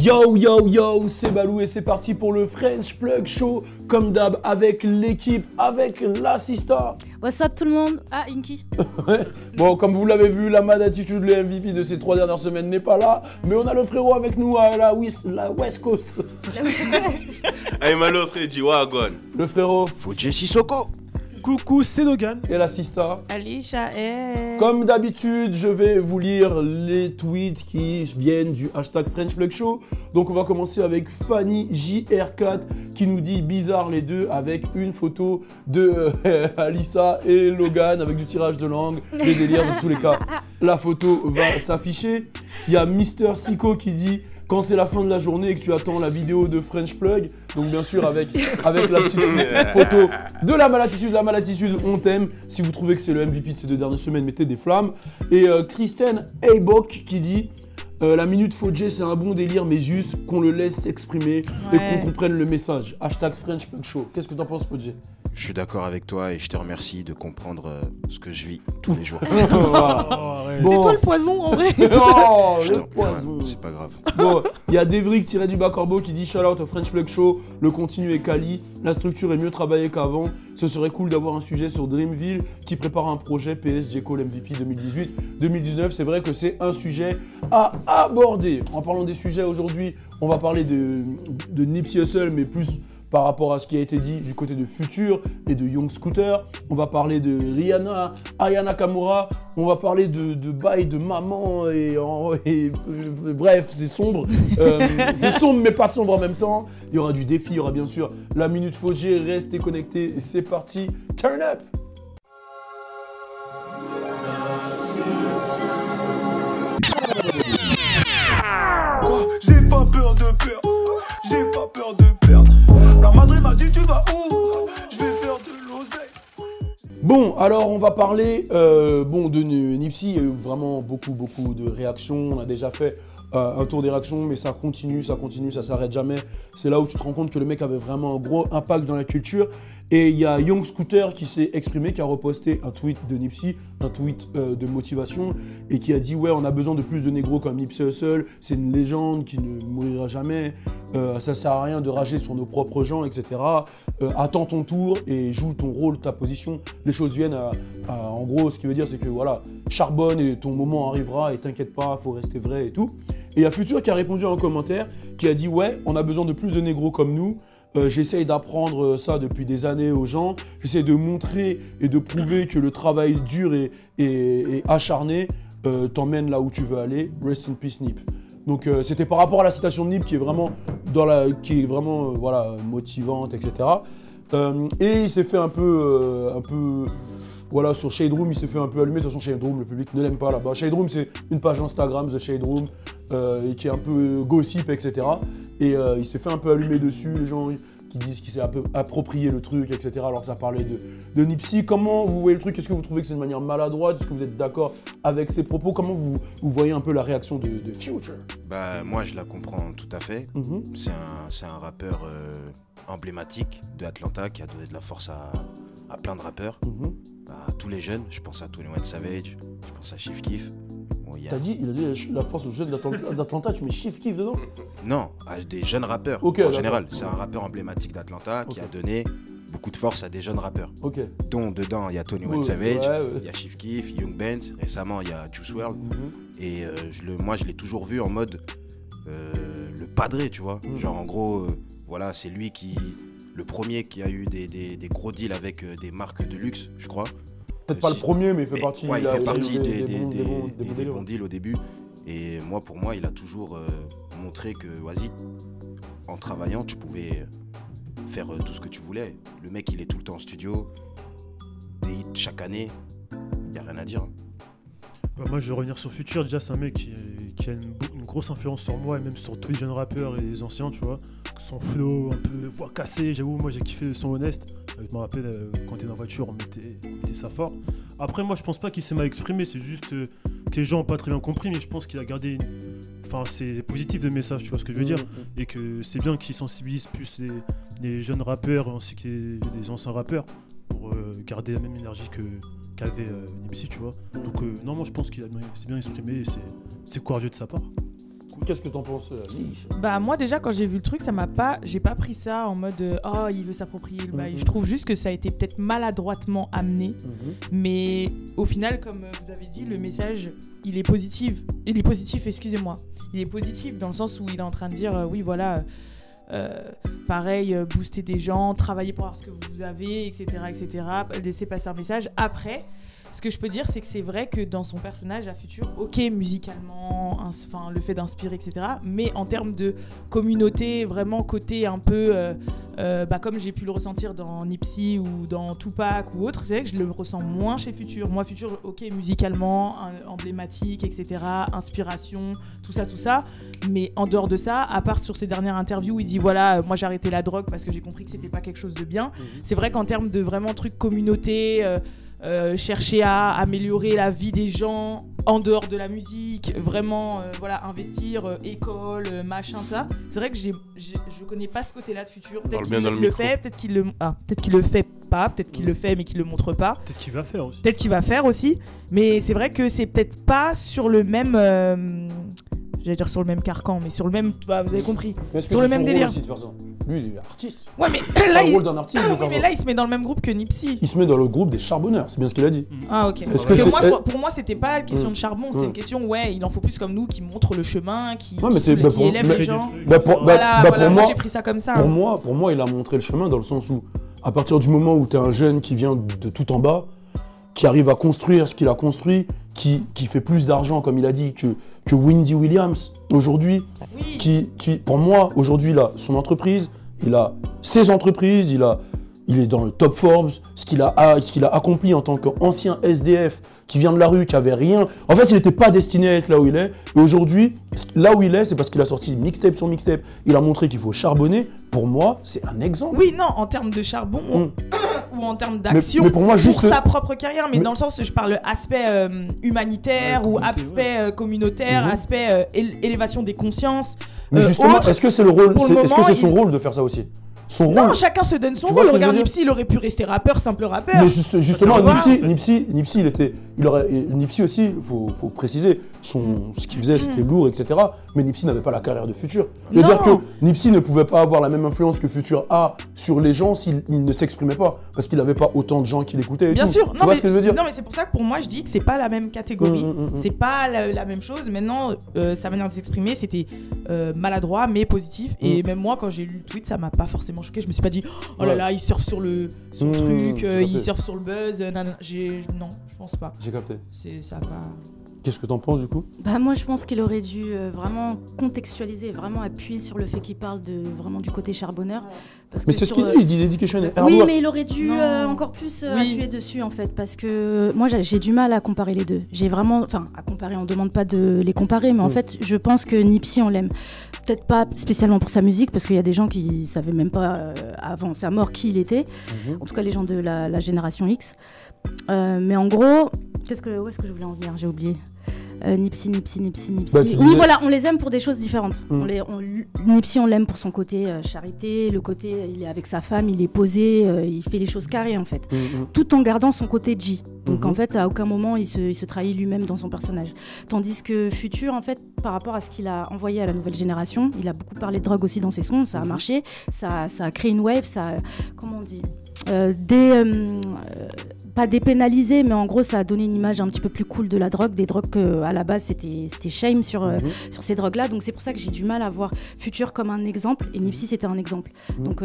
Yo yo yo, c'est Balou et c'est parti pour le French Plug Show, comme d'hab avec l'équipe, avec l'assistant. What's up tout le monde? Ah, Inky. Bon, comme vous l'avez vu, la mad attitude, le MVP de ces 3 dernières semaines n'est pas là, mais on a le frérot avec nous à la West Coast. Hey Malo, c'est G-Wagon. Le frérot. Fuji Sissoko. Coucou, c'est Logan. Et l'assistant. Alicia, Comme d'habitude, je vais vous lire les tweets qui viennent du hashtag French Plug Show. Donc on va commencer avec Fanny JR4 qui nous dit bizarre les deux avec une photo de Alissa et Logan avec du tirage de langue, des délires dans tous les cas. La photo va s'afficher. Il y a Mister Siko qui dit quand c'est la fin de la journée et que tu attends la vidéo de French Plug, donc bien sûr avec la petite photo de la malatitude, on t'aime. Si vous trouvez que c'est le MVP de ces 2 dernières semaines, mettez des flammes. Et Kristen Haybock qui dit la minute Fodje c'est un bon délire mais juste qu'on le laisse s'exprimer et qu'on comprenne le message. Hashtag French Plug Show. Qu'est-ce que t'en penses Fodje? Je suis d'accord avec toi et je te remercie de comprendre ce que je vis tous les jours. C'est toi le poison en vrai. Oh, le poison. C'est pas grave. Bon, il y a Devrick-du-bas Corbeau qui dit shout out au French Plug Show, le contenu est quali, la structure est mieux travaillée qu'avant. Ce serait cool d'avoir un sujet sur Dreamville qui prépare un projet PS J. Cole MVP 2018-2019. C'est vrai que c'est un sujet à aborder. En parlant des sujets aujourd'hui, on va parler de Nipsey Hussle, mais plus par rapport à ce qui a été dit du côté de Future et de Young Scooter. On va parler de Rihanna, Aya Nakamura. On va parler de bail de maman et bref, c'est sombre. C'est sombre mais pas sombre en même temps. Il y aura du défi, il y aura bien sûr la Minute Fodje. Restez connectés et c'est parti. Turn up! J'ai pas peur de perdre, j'ai pas peur de perdre. La Madrid m'a dit tu vas où? Je vais faire de l'oseille. Bon, alors on va parler de Nipsey. Il y a eu vraiment beaucoup de réactions. On a déjà fait un tour des réactions, mais ça continue, ça s'arrête jamais. C'est là où tu te rends compte que le mec avait vraiment un gros impact dans la culture. Et il y a Young Scooter qui s'est exprimé, qui a reposté un tweet de Nipsey, un tweet de motivation, et qui a dit ouais, on a besoin de plus de négros comme Nipsey Hussle, c'est une légende qui ne mourira jamais, ça sert à rien de rager sur nos propres gens, etc. Attends ton tour et joue ton rôle, ta position. Les choses viennent en gros, ce qui veut dire c'est que voilà, charbonne et ton moment arrivera et t'inquiète pas, faut rester vrai et tout. Et il y a Future qui a répondu à un commentaire, qui a dit ouais, on a besoin de plus de négros comme nous. J'essaye d'apprendre ça depuis des années aux gens. J'essaie de montrer et de prouver que le travail dur et acharné t'emmène là où tu veux aller. Rest in peace Nip. Donc c'était par rapport à la citation de Nip qui est vraiment, motivante, etc. Et il s'est fait un peu voilà, sur Shade Room, il s'est fait un peu allumer. De toute façon, Shade Room, le public ne l'aime pas là-bas. Shade Room, c'est une page Instagram, The Shade Room, qui est un peu gossip, etc. Et il s'est fait un peu allumer dessus, les gens qui disent qu'il s'est un peu approprié le truc, etc. Alors que ça parlait de Nipsey. Comment vous voyez le truc? Est-ce que vous trouvez que c'est une manière maladroite? Est-ce que vous êtes d'accord avec ses propos? Comment vous voyez un peu la réaction de Future? Bah moi je la comprends tout à fait. C'est un rappeur emblématique de Atlanta qui a donné de la force à plein de rappeurs, à tous les jeunes. Je pense à 21 Savage, je pense à Chief Keef. Bon, il a dit la force aux jeunes d'Atlanta, tu mets Chief Keef dedans? Non, à des jeunes rappeurs en général. C'est un rappeur emblématique d'Atlanta qui a donné beaucoup de force à des jeunes rappeurs. Dont dedans il y a 21 Savage, il y a Chief Keef, Young Benz, récemment il y a Juice WRLD. Et moi je l'ai toujours vu en mode le padré, tu vois. Genre en gros, voilà, c'est lui le premier qui a eu des gros deals avec des marques de luxe, je crois. Peut-être pas le premier, mais il fait partie. Ouais, il fait partie des bons bons deals au début. Et pour moi, il a toujours montré que, vas-y, en travaillant, tu pouvais faire tout ce que tu voulais. Le mec, il est tout le temps en studio, des hits chaque année, il n'y a rien à dire. Bah moi, je vais revenir sur Future. Déjà, c'est un mec qui a une grosse influence sur moi et même sur tous les jeunes rappeurs et les anciens, tu vois. Son flow, un peu voix cassée, j'avoue, moi j'ai kiffé le son honnête. Je me rappelle quand t'es dans la voiture, on mettait ça fort. Après, moi je pense pas qu'il s'est mal exprimé, c'est juste que les gens ont pas très bien compris, mais je pense qu'il a gardé Enfin, c'est positif le message, tu vois ce que je veux dire. Et que c'est bien qu'il sensibilise plus les jeunes rappeurs ainsi que les anciens rappeurs pour garder la même énergie qu'avait Nipsey, tu vois. Donc non, moi je pense qu'il s'est bien exprimé et c'est courageux de sa part. Cool. qu'est-ce que t'en penses, Liche? Bah moi déjà quand j'ai vu le truc, j'ai pas pris ça en mode oh il veut s'approprier le bail. Je trouve juste que ça a été peut-être maladroitement amené, mais au final comme vous avez dit, le message il est positif. Excusez-moi. Il est positif dans le sens où il est en train de dire oui voilà. Pareil, booster des gens, travailler pour avoir ce que vous avez, etc., laisser passer un message. Après, ce que je peux dire, c'est que c'est vrai que dans son personnage à Future, ok, musicalement, enfin, le fait d'inspirer, etc., mais en termes de communauté, vraiment côté un peu, comme j'ai pu le ressentir dans Nipsey ou dans Tupac ou autre, c'est vrai que je le ressens moins chez Future. Moi, Future, ok, musicalement, emblématique, etc., inspiration, tout ça, mais en dehors de ça, à part sur ses dernières interviews où il dit voilà, moi j'ai arrêté la drogue parce que j'ai compris que c'était pas quelque chose de bien, c'est vrai qu'en termes de vraiment truc communauté, chercher à améliorer la vie des gens en dehors de la musique, vraiment investir, école, machin, ça. C'est vrai que je connais pas ce côté-là de Future. Peut-être qu'il le fait, peut-être qu'il le fait pas, peut-être qu'il le fait mais qu'il le montre pas. Peut-être qu'il va faire aussi. Peut-être qu'il va faire aussi, mais c'est vrai que c'est peut-être pas sur le même. J'allais dire sur le même carcan, mais sur le même, vous avez compris, sur le même délire. Aussi de faire ça. Lui, il est artiste. Ouais, mais là, le rôle d'un artiste. Mais là, il se met dans le même groupe que Nipsey. Il se met dans le groupe des charbonneurs, c'est bien ce qu'il a dit. Ah, ok. Pour moi, c'était pas une question de charbon, c'était une question, il en faut plus comme nous, qui montre le chemin, qui élève les gens. Moi, j'ai pris ça comme ça. Pour moi, il a montré le chemin dans le sens où, à partir du moment où tu es un jeune qui vient de tout en bas, qui arrive à construire ce qu'il a construit, qui fait plus d'argent, comme il a dit, que Wendy Williams, aujourd'hui, qui, pour moi, aujourd'hui, il a son entreprise, il a ses entreprises, il est dans le top Forbes, ce qu'il a accompli en tant qu'ancien SDF, qui vient de la rue, qui avait rien. En fait, il n'était pas destiné à être là où il est. Et aujourd'hui, là où il est, c'est parce qu'il a sorti mixtape sur mixtape. Il a montré qu'il faut charbonner. Pour moi, c'est un exemple. Oui, non, en termes de charbon ou en termes d'action pour sa propre carrière, mais dans le sens, je parle aspect humanitaire ou aspect communautaire, aspect élévation des consciences. Mais justement, est-ce que c'est son rôle de faire ça aussi? Non, chacun se donne son rôle. Regarde Nipsey, il aurait pu rester rappeur, simple rappeur. Mais justement, Nipsey aussi, faut préciser, ce qu'il faisait, c'était lourd, etc. Mais Nipsey n'avait pas la carrière de Future. C'est-à-dire que Nipsey ne pouvait pas avoir la même influence que Future a sur les gens s'il ne s'exprimait pas, parce qu'il n'avait pas autant de gens qui l'écoutaient. Bien sûr. Tu vois ce que je veux dire? Non, mais c'est pour ça que pour moi, je dis que c'est pas la même catégorie. C'est pas la même chose. Maintenant, sa manière de s'exprimer, c'était maladroit, mais positif. Et même moi, quand j'ai lu le tweet, ça m'a pas forcément choqué. Je me suis pas dit oh là là, il surfe sur le truc, il surfe sur le buzz. Non, je pense pas. J'ai capté. Ça va. Qu'est-ce que t'en penses du coup? Moi je pense qu'il aurait dû vraiment contextualiser, vraiment appuyer sur le fait qu'il parle vraiment du côté charbonneur. Parce mais c'est ce qu'il dit, il dit l'éducation. Oui, mais il aurait dû encore plus appuyer dessus en fait, parce que moi j'ai du mal à comparer les deux. J'ai vraiment, à comparer, on demande pas de les comparer, mais en fait je pense que Nipsey on l'aime. Peut-être pas spécialement pour sa musique, parce qu'il y a des gens qui savaient même pas avant sa mort qui il était. En tout cas les gens de la génération X. Mais en gros, où est-ce que je voulais en venir? J'ai oublié. Nipsey. Oui, voilà, on les aime pour des choses différentes. Nipsey, on l'aime pour son côté charité, le côté, il est avec sa femme, il est posé, il fait les choses carrées en fait, tout en gardant son côté G. Donc en fait, à aucun moment, il se trahit lui-même dans son personnage. Tandis que Future, en fait, par rapport à ce qu'il a envoyé à la nouvelle génération, il a beaucoup parlé de drogue aussi dans ses sons, ça a marché, ça a créé une wave, comment on dit, pas dépénalisé, mais en gros ça a donné une image un petit peu plus cool de la drogue, des drogues à la base c'était shame sur ces drogues-là, donc c'est pour ça que j'ai du mal à voir Future comme un exemple, et Nipsey c'était un exemple, donc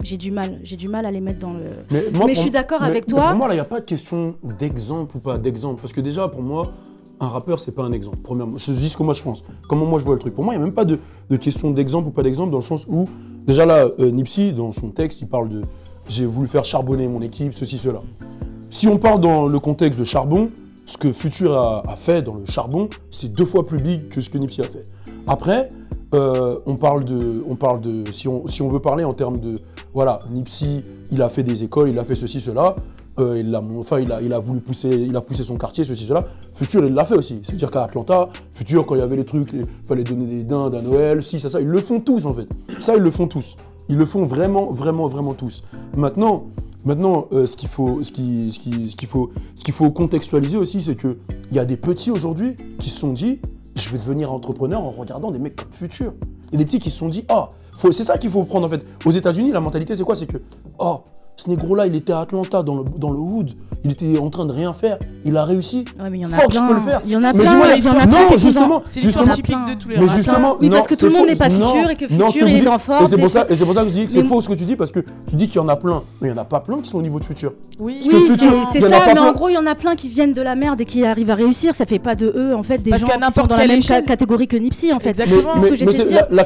j'ai du mal à les mettre dans le... Mais je suis d'accord avec toi. Pour moi là il n'y a pas de question d'exemple ou pas d'exemple, parce que déjà pour moi un rappeur c'est pas un exemple, premièrement, je dis ce que moi je pense, comment moi je vois le truc. Pour moi il n'y a même pas de question d'exemple ou pas d'exemple, dans le sens où déjà là Nipsey dans son texte il parle de j'ai voulu faire charbonner mon équipe, ceci, cela. Si on parle dans le contexte de charbon, ce que Future a fait dans le charbon, c'est 2 fois plus big que ce que Nipsey a fait. Après, on parle de si on veut parler en termes de, voilà, Nipsey, il a fait des écoles, il a fait ceci, cela, il a voulu pousser son quartier, ceci, cela. Future, il l'a fait aussi. C'est-à-dire qu'à Atlanta, Future, quand il y avait les trucs, il fallait donner des dindes à Noël, si, ça, ils le font tous en fait. Ça, ils le font tous. Ils le font vraiment, vraiment, vraiment tous. Maintenant, ce qu'il faut contextualiser aussi, c'est qu'il y a des petits aujourd'hui qui se sont dit, je vais devenir entrepreneur en regardant des mecs comme Future. Et des petits qui se sont dit, c'est ça qu'il faut prendre en fait. Aux États-Unis, la mentalité c'est quoi? C'est que, ce négro-là, il était à Atlanta, dans le hood, il était en train de rien faire, il a réussi. Ouais, mais il y en a plein. Je peux le faire. Il y en a plein. Non, justement. C'est l'histoire typique de tous les rappeurs. Justement, oui, parce que tout le monde n'est pas Future et que Future il est dans Force. Et c'est pour ça que je dis que c'est faux ce que tu dis, parce que tu dis qu'il y en a plein, mais il n'y en a pas plein qui sont au niveau de Future. Oui, c'est ça, mais en gros, il y en a plein qui viennent de la merde et qui arrivent à réussir. Ça fait pas de eux, en fait, des gens qui sont dans la même catégorie que Nipsey, en fait. C'est ce que j'essaie de dire. La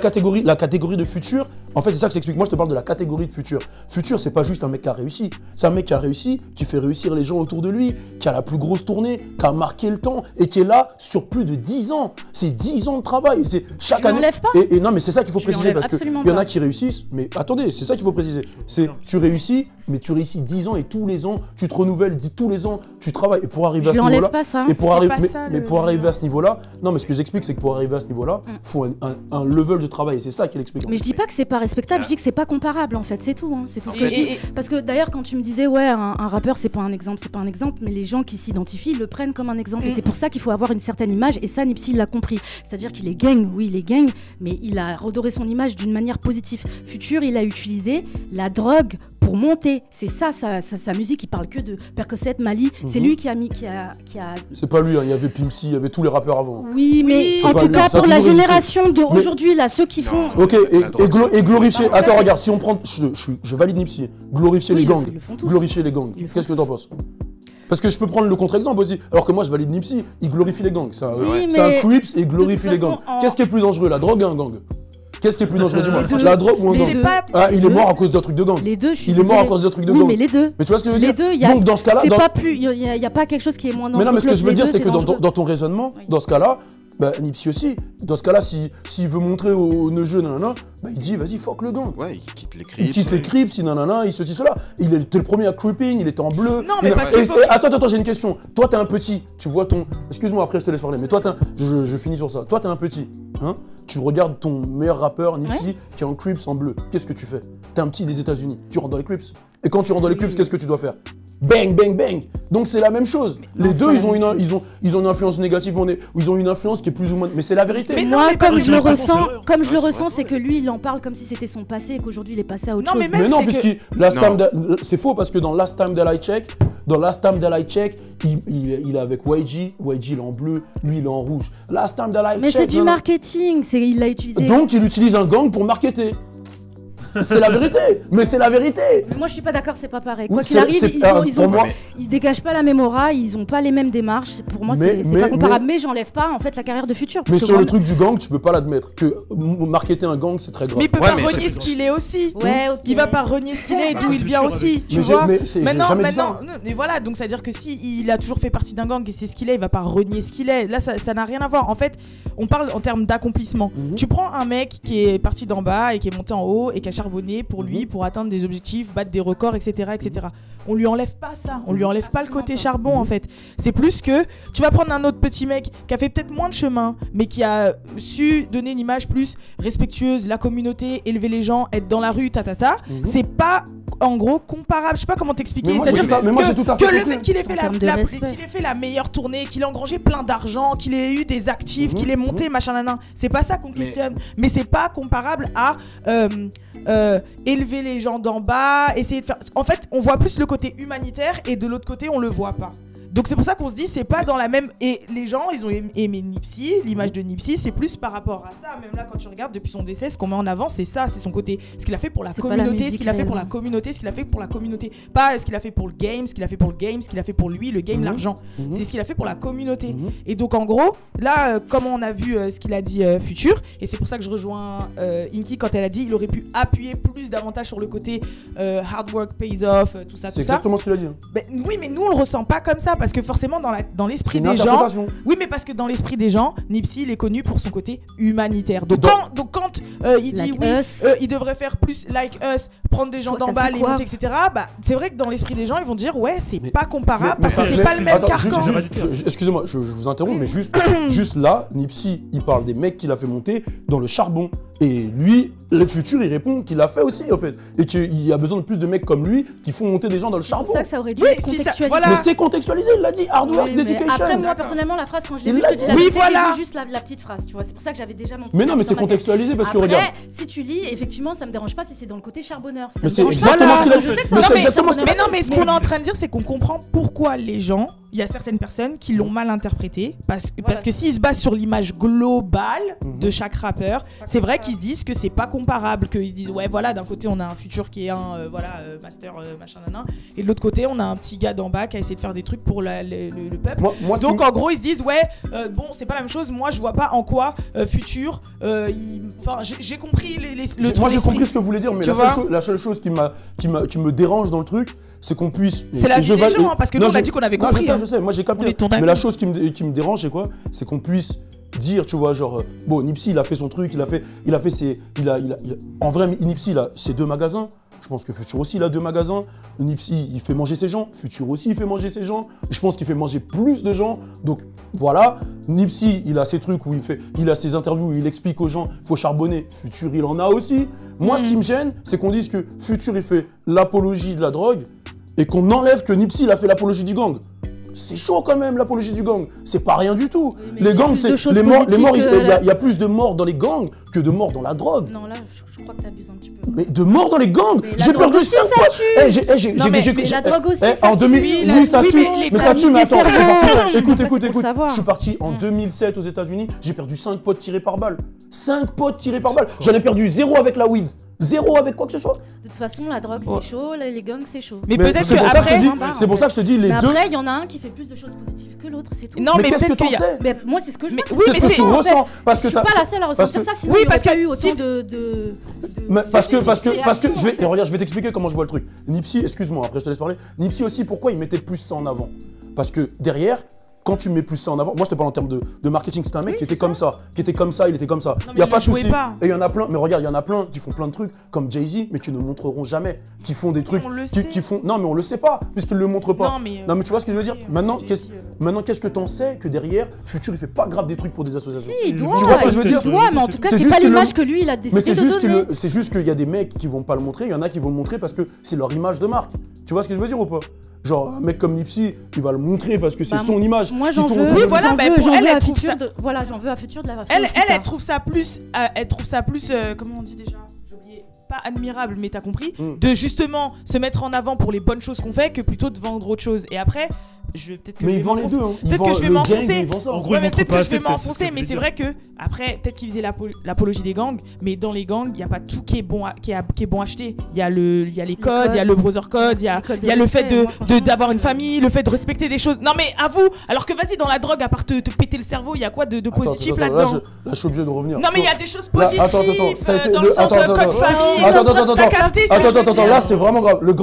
catégorie de Future, en fait, c'est ça que j'explique. Moi, je te parle de la catégorie de Future. Future, c'est pas juste un mec qui a réussi. C'est un mec qui a réussi, qui fait réussir les gens autour de lui, qui a la plus grosse tournée, qui a marqué le temps et qui est là sur plus de 10 ans. C'est 10 ans de travail. C'est chaque année. Pas. Et non, mais c'est ça qu'il faut préciser parce qu'il y en a qui réussissent. Mais attendez, c'est ça qu'il faut préciser. C'est tu réussis, mais tu réussis 10 ans et tous les ans, tu te renouvelles, tous les ans, tu travailles. Et pour arriver à ce niveau-là. Pas ça. Et pour arriver, mais pour arriver à ce niveau-là, non, mais ce que j'explique, c'est que pour arriver à ce niveau-là, il faut un level de travail. Et c'est ça qu'il explique. Mais je dis pas que c'est pas respectable, je dis que c'est pas comparable en fait, c'est tout. C'est tout ce que je dis. Parce que d'ailleurs, quand tu me disais, ouais, un rappeur, c'est pas un exemple, mais les gens qui s'identifient le prennent comme un exemple. Et c'est pour ça qu'il faut avoir une certaine image. Et ça, Nipsey l'a compris. C'est-à-dire qu'il est gang, oui, il est gang, mais il a redoré son image d'une manière positive. Future, il a utilisé la drogue pour monter. C'est ça, sa musique, il parle que de Percocet, Mali. C'est lui qui a mis, qui a... C'est pas lui, il y avait Pimp C, il y avait tous les rappeurs avant. Oui, mais en tout cas, pour la génération d'aujourd'hui, là, ceux qui font... Ok, et glorifier... Attends, regarde, si on prend... Je valide Nipsey. Glorifier les gangs. Glorifier les gangs. Qu'est-ce que t'en penses? Parce que je peux prendre le contre-exemple aussi. Alors que moi, je valide Nipsey, il glorifie les gangs. C'est un Crips et il glorifie les gangs. Qu'est-ce qui est plus dangereux, la drogue ou un gang? Qu'est-ce qui est plus dangereux, dis-moi? La drogue ou un gang? Il est mort à cause d'un truc de gang. Les deux, il est mort à cause d'un truc de gang. Oui, mais les deux. Mais tu vois ce que je veux dire? Les deux, il y a... Donc dans ce cas-là... Il n'y a pas quelque chose qui est moins dangereux. Mais non, mais ce que je veux dire, c'est que dans ton raisonnement, dans ce cas-là, Nipsey aussi, dans ce cas-là, s'il veut montrer aux neugeux, il dit vas-y, fuck le gang. Ouais, il quitte les Crips. Il quitte les Crips, il ceci, cela. Il était le premier à creeping, il était en bleu. Non, mais parce que. Attends, j'ai une question. Toi, t'es un petit, tu vois ton. Excuse-moi, après je te laisse parler, mais toi, je finis sur ça. Toi, t'es un petit, hein. Tu regardes ton meilleur rappeur, Nipsey, qui est en Crips en bleu. Qu'est-ce que tu fais? T'es un petit des États-Unis, tu rentres dans les Crips. Et quand tu rentres dans les Crips, qu'est-ce que tu dois faire? Bang, bang, bang. Donc c'est la même chose. Les deux, ils ont une influence négative, ou ils ont une influence qui est plus ou moins... Mais c'est la vérité. Mais moi, comme je le ressens, c'est que lui, il en parle comme si c'était son passé et qu'aujourd'hui, il est passé à autre chose. Mais non, c'est faux parce que dans Last Time That I Check, il est avec YG, il est en bleu, lui, il est en rouge. Last Time That I Check... Mais c'est du marketing, il l'a utilisé... Donc il utilise un gang pour marketer. C'est la vérité, mais c'est la vérité. Mais moi je suis pas d'accord, c'est pas pareil. Quoi qu'il arrive, ils dégagent pas la même aura, ils ont pas les mêmes démarches. Pour moi, c'est pas comparable. Mais j'enlève pas en fait la carrière de Future. Mais sur le truc du gang, tu peux pas l'admettre que marketer un gang, c'est très grave. Mais il peut pas renier ce qu'il est aussi. Il va pas renier ce qu'il est et d'où il vient aussi. Tu vois. Maintenant, mais voilà, donc ça veut dire que si il a toujours fait partie d'un gang et c'est ce qu'il est, il va pas renier ce qu'il est. Là, ça n'a rien à voir. En fait, on parle en termes d'accomplissement. Tu prends un mec qui est parti d'en bas et qui est monté en haut et qui a charbonné pour lui, pour atteindre des objectifs, battre des records, etc., etc. On lui enlève pas ça, on lui enlève pas le côté charbon en fait. C'est plus que tu vas prendre un autre petit mec qui a fait peut-être moins de chemin, mais qui a su donner une image plus respectueuse, la communauté, élever les gens, être dans la rue, C'est pas en gros comparable. Je sais pas comment t'expliquer. C'est-à-dire que le fait qu'il ait fait la meilleure tournée, qu'il ait engrangé plein d'argent, qu'il ait eu des actifs, qu'il ait monté machin nanan, c'est pas ça qu'on questionne. Mais c'est pas comparable à élever les gens d'en bas, essayer de faire... En fait, on voit plus le côté humanitaire et de l'autre côté, on le voit pas. Donc c'est pour ça qu'on se dit c'est pas dans la même... Et les gens ils ont aimé Nipsey, l'image de Nipsey c'est plus par rapport à ça. Même là quand tu regardes depuis son décès, ce qu'on met en avant c'est ça, c'est son côté, ce qu'il a fait pour la communauté, ce qu'il a fait pour la communauté, ce qu'il a fait pour la communauté. Pas ce qu'il a fait pour le game, ce qu'il a fait pour le game, ce qu'il a fait pour lui, le game, l'argent. C'est ce qu'il a fait pour la communauté. Et donc en gros, là comme on a vu ce qu'il a dit Future, et c'est pour ça que je rejoins Inky quand elle a dit il aurait pu appuyer plus davantage sur le côté hard work pays off, tout ça. C'est exactement ce qu'il a dit. Oui mais nous on le ressent pas comme ça. Parce que forcément dans l'esprit des gens, oui mais parce que dans l'esprit des gens, Nipsey il est connu pour son côté humanitaire. Donc quand il dit il devrait faire plus like us, prendre des gens d'en bas, les monter, etc. C'est vrai que dans l'esprit des gens ils vont dire ouais c'est pas comparable parce que c'est pas le même carcan. Excusez-moi, je vous interromps, mais juste là, Nipsey il parle des mecs qu'il a fait monter dans le charbon. Et lui, le futur, il répond qu'il l'a fait aussi, en fait. Et qu'il y a besoin de plus de mecs comme lui qui font monter des gens dans le charbon. C'est pour ça que ça aurait dû être contextualisé. Voilà. Mais c'est contextualisé, il l'a dit, hard work, dedication. Après, moi, personnellement, la phrase, quand je l'ai vue, je te dis la vérité, j'ai vu juste la petite phrase, tu vois. C'est pour ça que j'avais déjà mon petit. Mais non, mais c'est contextualisé parce que regarde. Si tu lis, effectivement, ça me dérange pas si c'est dans le côté charbonneur. Mais c'est exactement ce qu'il a fait. Mais non, mais ce qu'on est en train de dire, c'est qu'on comprend pourquoi les gens, il y a certaines personnes qui l'ont mal interprété. Parce que s'ils se basent sur l'image globale de chaque rappeur, c'est vrai qu'ils se disent que c'est pas comparable, qu'ils se disent ouais voilà, d'un côté on a un Futur qui est un master machin nanan, et de l'autre côté on a un petit gars d'en bas qui a essayé de faire des trucs pour le peuple. Donc en gros ils se disent ouais bon c'est pas la même chose, moi je vois pas en quoi Futur enfin j'ai compris le truc. Moi j'ai compris ce que vous voulez dire, mais la seule chose qui me dérange dans le truc, c'est qu'on puisse. C'est la vie des gens, parce que nous on a dit qu'on avait compris. Je sais, moi j'ai capté. Mais la chose qui me dérange, c'est quoi? C'est qu'on puisse dire, tu vois, genre, bon, Nipsey, il a fait son truc, en vrai, Nipsey, il a ses 2 magasins. Je pense que Futur aussi, il a 2 magasins. Nipsey, il fait manger ses gens. Futur aussi, il fait manger ses gens. Je pense qu'il fait manger plus de gens. Donc, voilà. Nipsey, il a ses trucs où il a ses interviews où il explique aux gens, il faut charbonner. Futur, il en a aussi. Moi, ce qui me gêne, c'est qu'on dise que Futur, il fait l'apologie de la drogue et qu'on enlève que Nipsey, il a fait l'apologie du gang. C'est chaud quand même, l'apologie du gang. C'est pas rien du tout. Les gangs, les morts, il y a plus de morts dans les gangs que de morts dans la drogue. Non, là, je crois que t'abuses un petit peu. Mais de morts dans les gangs. J'ai perdu 5 potes. Mais la drogue aussi, ça tue. Oui, ça tue. Mais ça tue, mais attends, écoute. Je suis parti en 2007 aux États-Unis, j'ai perdu 5 potes tirés par balle. 5 potes tirés par balle. J'en ai perdu 0 avec la weed. 0 avec quoi que ce soit. De toute façon, la drogue c'est chaud, les gangs c'est chaud. Mais peut-être que après, c'est pour ça que je te dis les deux. Après, il y en a un qui fait plus de choses positives que l'autre, c'est tout. Non, mais qu'est-ce que t'en sais? Mais moi, c'est ce que je pense. Oui, mais c'est ce que tu ressens. Parce que je suis pas la seule à ressentir ça, sinon il n'y aurait pas eu autant de. Parce que je vais t'expliquer comment je vois le truc. Nipsey, excuse-moi, après je te laisse parler. Nipsey aussi, pourquoi il mettait plus ça en avant? Parce que derrière, quand tu mets plus ça en avant, moi je te parle en termes de marketing, c'était un mec qui était comme ça, il était comme ça. Il y a pas de souci. Et il y en a plein, mais regarde, il y en a plein qui font plein de trucs comme Jay-Z, mais qui ne montreront jamais, qui font des trucs qui font. Non, mais on le sait pas, puisqu'ils le montrent pas. Non, mais tu vois ce que je veux dire? Maintenant, qu'est-ce que t'en sais que derrière, Futur il fait pas grave des trucs pour des associations? Si, il doit. Tu vois ce que je veux dire? Il doit, mais en tout cas, c'est pas l'image que lui il a décidé de donner. C'est juste qu'il y a des mecs qui vont pas le montrer, il y en a qui vont le montrer parce que c'est leur image de marque. Tu vois ce que je veux dire ou pas? Genre, un mec comme Nipsey, il va le montrer parce que c'est son image. Moi, j'en veux. Oui, voilà, j'en veux à Futur. Voilà, j'en veux à Futur de la Elle trouve ça plus. Comment on dit déjà? J'ai oublié. Pas admirable, mais t'as compris. De justement se mettre en avant pour les bonnes choses qu'on fait que plutôt de vendre autre chose. Et après. Mais ils vendent les deux. Peut-être que je vais m'enfoncer. En gros, peut-être que je vais m'enfoncer, mais c'est vrai que après, peut-être qu'ils faisaient l'apologie des gangs, mais dans les gangs, il y a pas tout qui est bon à acheter. Il y a les codes, il y a le brother code, il y a le fait d'avoir une famille, le fait de respecter des choses. Non mais à vous. Alors que vas-y dans la drogue, à part te péter le cerveau, il y a quoi de positif là-dedans? Là, je suis obligé de revenir. Non mais il y a des choses positives dans le sens code famille. Attends, là c'est vraiment grave. Les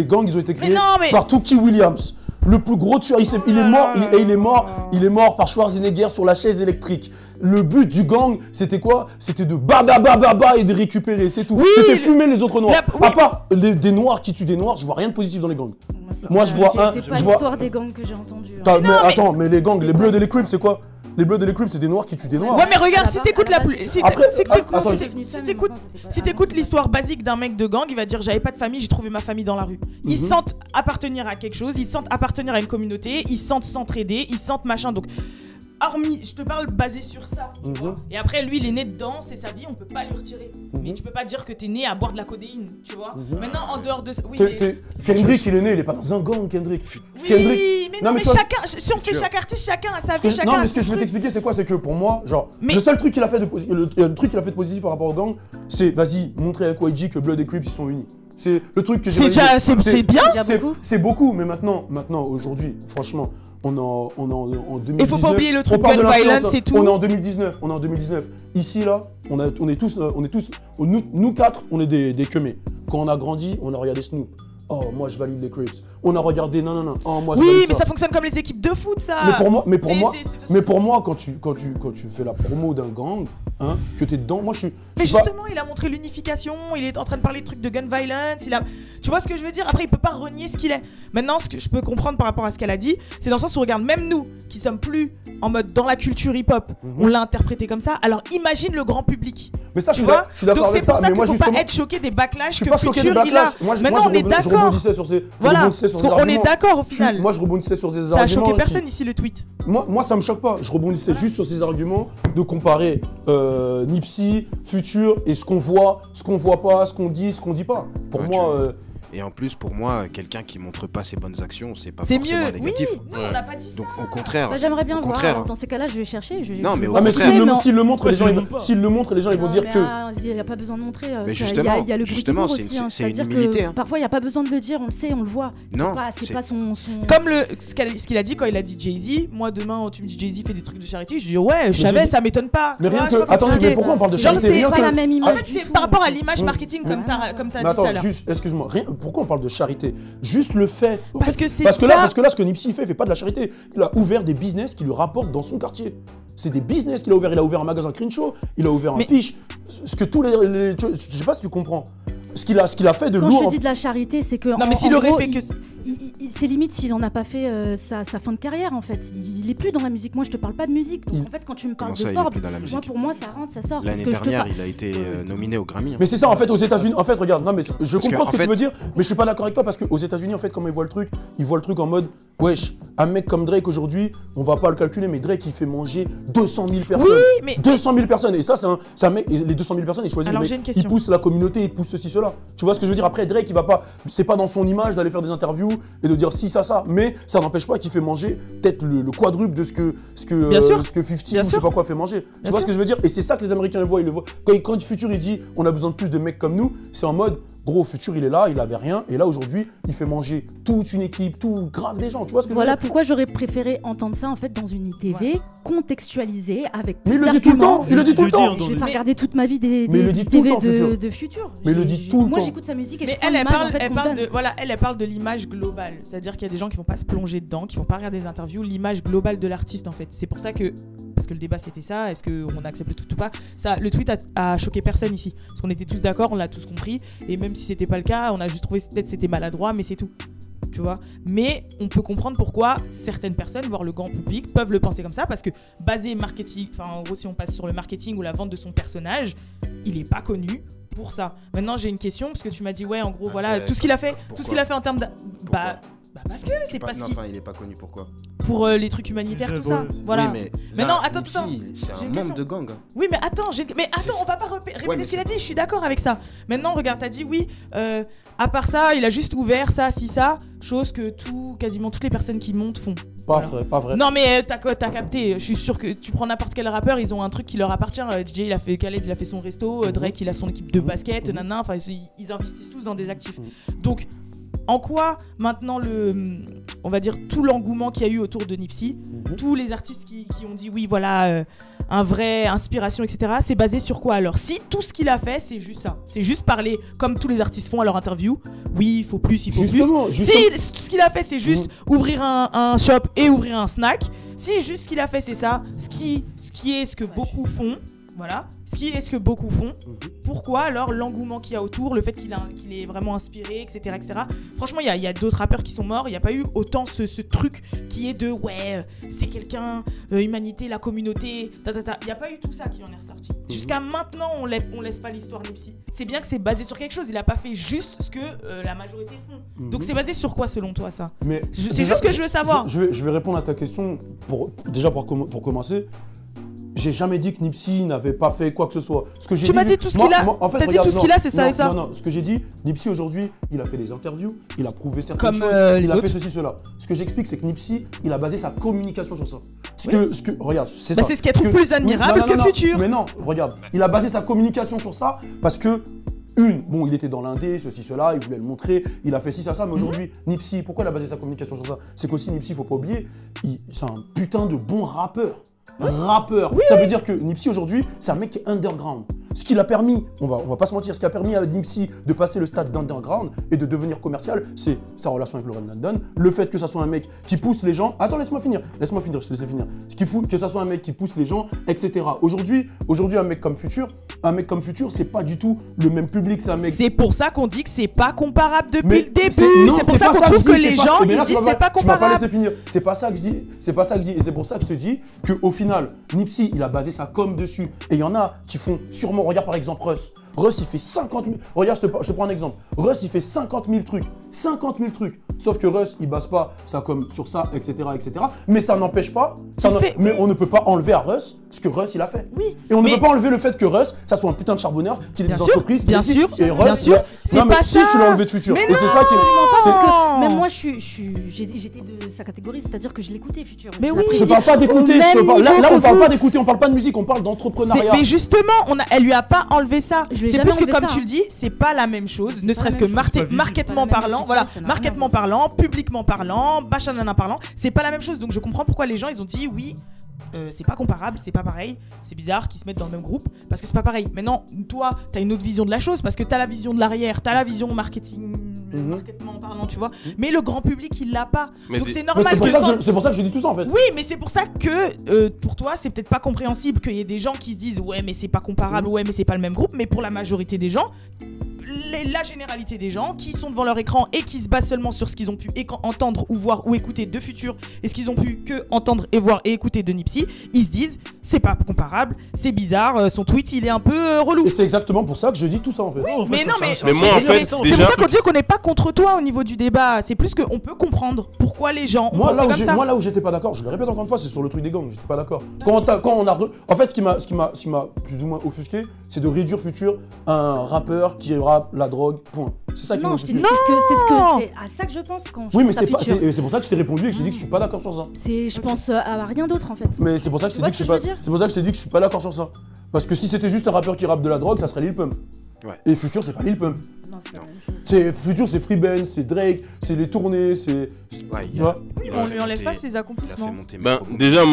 gangs, ils ont été créés par Tookie Williams. Le plus gros tueur, il est mort par Schwarzenegger sur la chaise électrique. Le but du gang, c'était quoi? C'était de et de récupérer, c'est tout. Oui, c'était fumer les autres noirs. À part des noirs qui tuent des noirs, je vois rien de positif dans les gangs. Moi, je vois un. C'est pas l'histoire des gangs que j'ai entendu. Attends, mais les gangs, les Bloods et les Crips, c'est quoi? Les Bloods et les Crips, c'est des noirs qui tuent des noirs. Ouais, mais regarde, si t'écoutes l'histoire basique d'un mec de gang, il va dire j'avais pas de famille, j'ai trouvé ma famille dans la rue. Ils sentent appartenir à quelque chose, ils sentent appartenir à une communauté, ils sentent s'entraider, ils sentent machin. Donc, hormis, je te parle basé sur ça, tu vois. Et après, lui, il est né dedans, c'est sa vie, on peut pas lui retirer. Mais tu peux pas dire que t'es né à boire de la codéine, tu vois. Maintenant, en dehors de ça, Kendrick, il est né, il est pas dans un gang, Kendrick. Oui, mais chacun, si on fait chaque artiste, chacun a sa vie, chacun a son truc. Non, mais ce que je vais t'expliquer, c'est quoi? C'est que pour moi, genre, le seul truc qu'il a fait de positif par rapport au gang, c'est, vas-y, montrer avec YG que Blood et Crips, ils sont unis. C'est le truc que j'ai. C'est bien. C'est beaucoup, mais maintenant, aujourd'hui, franchement. On est en 2019. Il faut pas oublier le truc gun violence et tout. On est en 2019. Ici là, on est tous, nous quatre, on est des queumés. Quand on a grandi, on a regardé Snoop. Oh, moi je valide les Crips. On a regardé non. Oh, moi, oui, mais ça fonctionne comme les équipes de foot, ça. Mais pour moi, quand tu fais la promo d'un gang, hein, que t'es dedans, moi je suis. Mais justement, il a montré l'unification. Il est en train de parler de trucs de gun violence. Tu vois ce que je veux dire? Après, il peut pas renier ce qu'il est. Maintenant, ce que je peux comprendre par rapport à ce qu'elle a dit, c'est dans le sens où regarde, même nous, qui sommes plus en mode dans la culture hip-hop, on l'a interprété comme ça. Alors imagine le grand public. Mais ça, je suis d'accord avec ça. Donc c'est pour ça qu'il ne faut pas être choqué des backlash que Future il a. Maintenant, on est d'accord. Je rebondissais sur ces voilà, on est d'accord au final. Moi, je rebondissais sur ces arguments. Ça a choqué personne ici le tweet. Moi, ça me choque pas. Je rebondissais juste sur ces arguments de comparer Nipsey, Future et ce qu'on voit pas, ce qu'on dit pas. Pour moi. Et en plus, pour moi, quelqu'un qui montre pas ses bonnes actions, c'est pas forcément négatif. Oui, non, on n'a pas dit ça. Donc au contraire. J'aimerais bien voir. Alors, dans ces cas-là, je vais chercher. Non, mais s'il le montre, les gens ils vont dire que. Il n'y a pas besoin de montrer. Mais justement, il y a le justement, c'est une humilité. Parfois, il n'y a pas besoin de le dire. On le sait, on le voit. Non, c'est pas son. Comme ce qu'il a dit quand il a dit Jay-Z. Moi, demain, tu me dis Jay-Z fait des trucs de charité. Je dis ouais, je savais, ça m'étonne pas. Mais rien que. Attendez, mais pourquoi on parle de charité? C'est pas la même image. En fait, c'est par rapport à l'image marketing, comme tu as dit tout à l'heure. Excuse-moi. Pourquoi on parle de charité? Juste le fait. Parce que là, ce que Nipsey fait pas de la charité. Il a ouvert des business qui lui rapportent dans son quartier. C'est des business qu'il a ouvert. Il a ouvert un magasin Crenshaw, il a ouvert un fiche. Ce que tous les je sais pas si tu comprends. Ce qu'il a fait de lourd. Quand je te dis de la charité, c'est que. Non, mais s'il aurait fait que. C'est limite s'il en a pas fait sa fin de carrière en fait. Il est plus dans la musique. Moi je te parle pas de musique. En fait quand tu me parles de Forbes, pour moi ça rentre, ça sort. L'année dernière il a été nominé au Grammy. Mais c'est ça en fait aux États-Unis. En fait regarde, non mais je comprends ce que tu veux dire, mais je suis pas d'accord avec toi parce qu'aux États-Unis en fait comment ils voient le truc en mode wesh, un mec comme Drake aujourd'hui, on va pas le calculer mais Drake il fait manger 200 000 personnes. Oui, mais 200 000 personnes et ça c'est un mec, et les 200 000 personnes il choisit. Alors, il pousse la communauté, il pousse ceci cela. Tu vois ce que je veux dire? Après Drake il va pas, c'est pas dans son image d'aller faire des interviews et de dire si ça, mais ça n'empêche pas qu'il fait manger peut-être le quadruple de ce que 50 ou je sais pas quoi fait manger. Tu vois ce que je veux dire? Et c'est ça que les Américains ils le voient. Quand Future il dit on a besoin de plus de mecs comme nous, c'est en mode gros Future il est là, il avait rien et là aujourd'hui il fait manger toute une équipe, tout grave des gens. Tu vois ce que voilà je veux dire? Pourquoi j'aurais préféré entendre ça en fait dans une ITV contextualisée avec. Mais il le dit tout le temps. Il le dit tout le temps. Je vais pas regarder toute ma vie des ITV de Future. Mais il le dit tout le temps. Moi j'écoute sa musique et je elle parle de l'image globale, c'est-à-dire qu'il y a des gens qui vont pas se plonger dedans, qui vont pas regarder des interviews, l'image globale de l'artiste en fait. C'est pour ça que, parce que le débat c'était ça, est-ce qu'on accepte le tweet ou pas, ça, le tweet a choqué personne ici, parce qu'on était tous d'accord, on l'a tous compris, et même si c'était pas le cas, on a juste trouvé peut-être c'était maladroit, mais c'est tout. Tu vois, mais on peut comprendre pourquoi certaines personnes, voire le grand public, peuvent le penser comme ça, parce que basé marketing, enfin en gros si on passe sur le marketing ou la vente de son personnage, il est pas connu pour ça. Maintenant j'ai une question, parce que tu m'as dit ouais en gros voilà, tout ce qu'il a fait en termes de... parce que c'est pas ce qu'il... Enfin, il est pas connu pourquoi? Pour les trucs humanitaires, tout ça. Voilà. Oui, mais non, attends, tout ça. C'est un membre de gang. Oui, mais attends, on va pas répéter ce qu'il a dit, je suis d'accord avec ça. Maintenant, regarde, t'as dit oui, à part ça, il a juste ouvert ça, chose que quasiment toutes les personnes qui montent font. Pas vrai. Non, mais t'as capté, je suis sûr que tu prends n'importe quel rappeur, ils ont un truc qui leur appartient. DJ, Khaled, il a fait son resto, Drake, il a son équipe de basket, enfin, ils investissent tous dans des actifs. Donc, en quoi maintenant on va dire tout l'engouement qu'il y a eu autour de Nipsey, tous les artistes qui ont dit oui voilà un vrai inspiration etc. C'est basé sur quoi alors? Si tout ce qu'il a fait c'est juste ça, c'est juste parler comme tous les artistes font à leur interview, oui il faut plus. Si tout ce qu'il a fait c'est juste ouvrir un shop et ouvrir un snack, si juste ce qu'il a fait c'est ça, ce qui est ce que beaucoup font. Voilà, ce que beaucoup font. Pourquoi alors l'engouement qu'il y a autour, le fait qu'il est vraiment inspiré, etc. Franchement, il y a d'autres rappeurs qui sont morts. Il n'y a pas eu autant ce truc qui est de ouais, c'est quelqu'un, humanité, la communauté, Il n'y a pas eu tout ça qui en est ressorti. Jusqu'à maintenant, on laisse pas l'histoire Nipsey. C'est bien que c'est basé sur quelque chose. Il n'a pas fait juste ce que la majorité font. Donc c'est basé sur quoi selon toi ça? C'est juste ce que je veux savoir. Je vais répondre à ta question pour commencer. J'ai jamais dit que Nipsey n'avait pas fait quoi que ce soit. Tu m'as dit tout ce qu'il a. T'as dit tout ce qu'il a, c'est ça et ça. Non, ce que j'ai dit, Nipsey aujourd'hui, il a fait des interviews, il a prouvé certaines choses, il a fait ceci, cela. Ce que j'explique, c'est que Nipsey, il a basé sa communication sur ça. Regarde, c'est ça. C'est ce qu'il trouve plus admirable que Future. Mais non, regarde, il a basé sa communication sur ça parce que il était dans l'indé, ceci, cela, il voulait le montrer, il a fait ci, ça, mais aujourd'hui, Nipsey, pourquoi il a basé sa communication sur ça? C'est qu'aussi Nipsey, faut pas oublier, c'est un putain de bon rappeur. Ça veut dire que Nipsey aujourd'hui, c'est un mec qui est underground. Ce qui l'a permis, on va pas se mentir, ce qui a permis à Nipsey de passer le stade d'underground et de devenir commercial, c'est sa relation avec Lauren London, le fait que ça soit un mec qui pousse les gens. Attends, laisse-moi finir, je te laisse finir. Que ça soit un mec qui pousse les gens, etc. Aujourd'hui, un mec comme Future, c'est pas du tout le même public, c'est un mec. C'est pour ça qu'on dit que c'est pas comparable depuis le début. C'est pour ça qu'on trouve que les gens ils se disent c'est pas comparable. Tu m'as pas laissé finir. C'est pas ça que je dis. Et c'est pour ça que je te dis qu'au final, Nipsey, il a basé sa com dessus. Et il y en a qui font sûrement regarde par exemple Russ. Russ, il fait 50 000. Regarde, je te prends un exemple. Russ, il fait 50 000 trucs. 50 000 trucs. Sauf que Russ, il base pas ça comme sur ça, etc. etc. Mais ça n'empêche pas. Mais on ne peut pas enlever à Russ ce que Russ, il a fait. Oui. Et on ne peut pas enlever le fait que Russ, ça soit un putain de charbonneur, qu'il ait des entreprises. Bien sûr. Et Russ, bien sûr. C'est pas ça. Si tu l'as enlevé de Future. Mais et c'est ça qui est. Parce que même moi, j'étais de sa catégorie, c'est-à-dire que je l'écoutais Future. Mais oui. Je parle pas d'écouter. Là, on parle pas d'écouter, on parle pas de musique, on parle d'entrepreneuriat. Mais justement, elle lui a pas enlevé ça. C'est plus que comme tu le dis, c'est pas la même chose, ne serait-ce que marketement parlant, voilà, marketement parlant, publiquement parlant, bachanana parlant, c'est pas la même chose. Donc je comprends pourquoi les gens ils ont dit oui. C'est pas comparable, c'est pas pareil, c'est bizarre qu'ils se mettent dans le même groupe parce que c'est pas pareil. Maintenant, toi, t'as une autre vision de la chose parce que t'as la vision de l'arrière, t'as la vision marketing, marketing parlant, tu vois. Mais le grand public, il l'a pas. Donc c'est normal. C'est pour ça que je dis tout ça en fait. Oui, mais c'est pour ça que pour toi, c'est peut-être pas compréhensible qu'il y ait des gens qui se disent ouais, mais c'est pas comparable, ouais, mais c'est pas le même groupe. Mais pour la majorité des gens, la généralité des gens qui sont devant leur écran et qui se basent seulement sur ce qu'ils ont pu entendre ou voir ou écouter de Future et ce qu'ils ont pu que entendre et voir et écouter de Nipsey, ils se disent c'est pas comparable, c'est bizarre, son tweet il est un peu relou. Et c'est exactement pour ça que je dis tout ça en fait. Oui, mais non, mais moi en fait, c'est pour ça qu'on dit qu'on n'est pas contre toi au niveau du débat. C'est plus qu'on peut comprendre pourquoi les gens. Moi là où j'étais pas d'accord, je le répète encore une fois, c'est sur le truc des gangs. J'étais pas d'accord. En fait, ce qui m'a plus ou moins offusqué, c'est de réduire Future à un rappeur qui rappe la drogue. Point. C'est ça qui m'a offusqué. C'est à ça que je pense quand je oui, mais c'est pour ça que je t'ai répondu et que je t'ai dit que je suis pas d'accord sur ça. Je pense à rien d'autre en fait. Mais c'est pour ça que je t'ai dit que je suis pas d'accord sur ça. Parce que si c'était juste un rappeur qui rappe de la drogue, ça serait Lil Pump. Ouais. Et Future, c'est pas Lil Pump. Non, c'est pas la même chose. Future, c'est Free Ben, c'est Drake, c'est les tournées, c'est. Ouais, on lui enlève pas ses accomplissements. Déjà,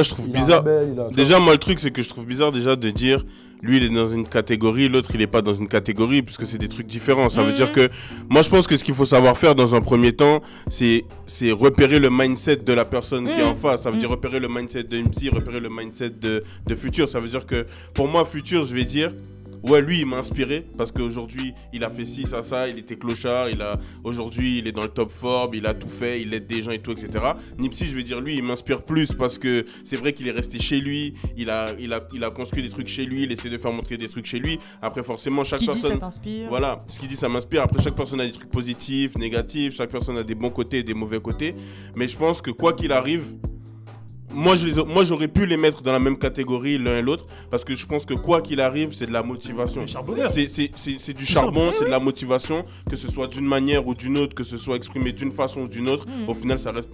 je trouve bizarre. Déjà, moi, le truc, c'est que je trouve bizarre déjà de dire. Lui, il est dans une catégorie, l'autre, il est pas dans une catégorie, puisque c'est des trucs différents. Ça veut dire que, moi, je pense que ce qu'il faut savoir faire dans un premier temps, c'est repérer le mindset de la personne qui est en face. Ça veut dire repérer le mindset de MC, repérer le mindset de Future. Ça veut dire que, pour moi, Future, je vais dire, ouais, lui, il m'a inspiré parce qu'aujourd'hui, il a fait ci, ça, il était clochard, aujourd'hui, il est dans le top Forbes, il a tout fait, il aide des gens et tout, etc. Nipsey, je vais dire, lui, il m'inspire plus parce que c'est vrai qu'il est resté chez lui, il a construit des trucs chez lui, il essaie de faire montrer des trucs chez lui. Après, forcément, chaque personne. Ce qu'il dit, ça t'inspire. Voilà, ce qu'il dit, ça m'inspire. Après, chaque personne a des trucs positifs, négatifs, chaque personne a des bons côtés et des mauvais côtés. Mais je pense que quoi qu'il arrive, moi, j'aurais pu les mettre dans la même catégorie l'un et l'autre parce que je pense que quoi qu'il arrive, c'est de la motivation. C'est du charbon, c'est de la motivation, que ce soit d'une manière ou d'une autre, que ce soit exprimé d'une façon ou d'une autre. Au final, ça reste.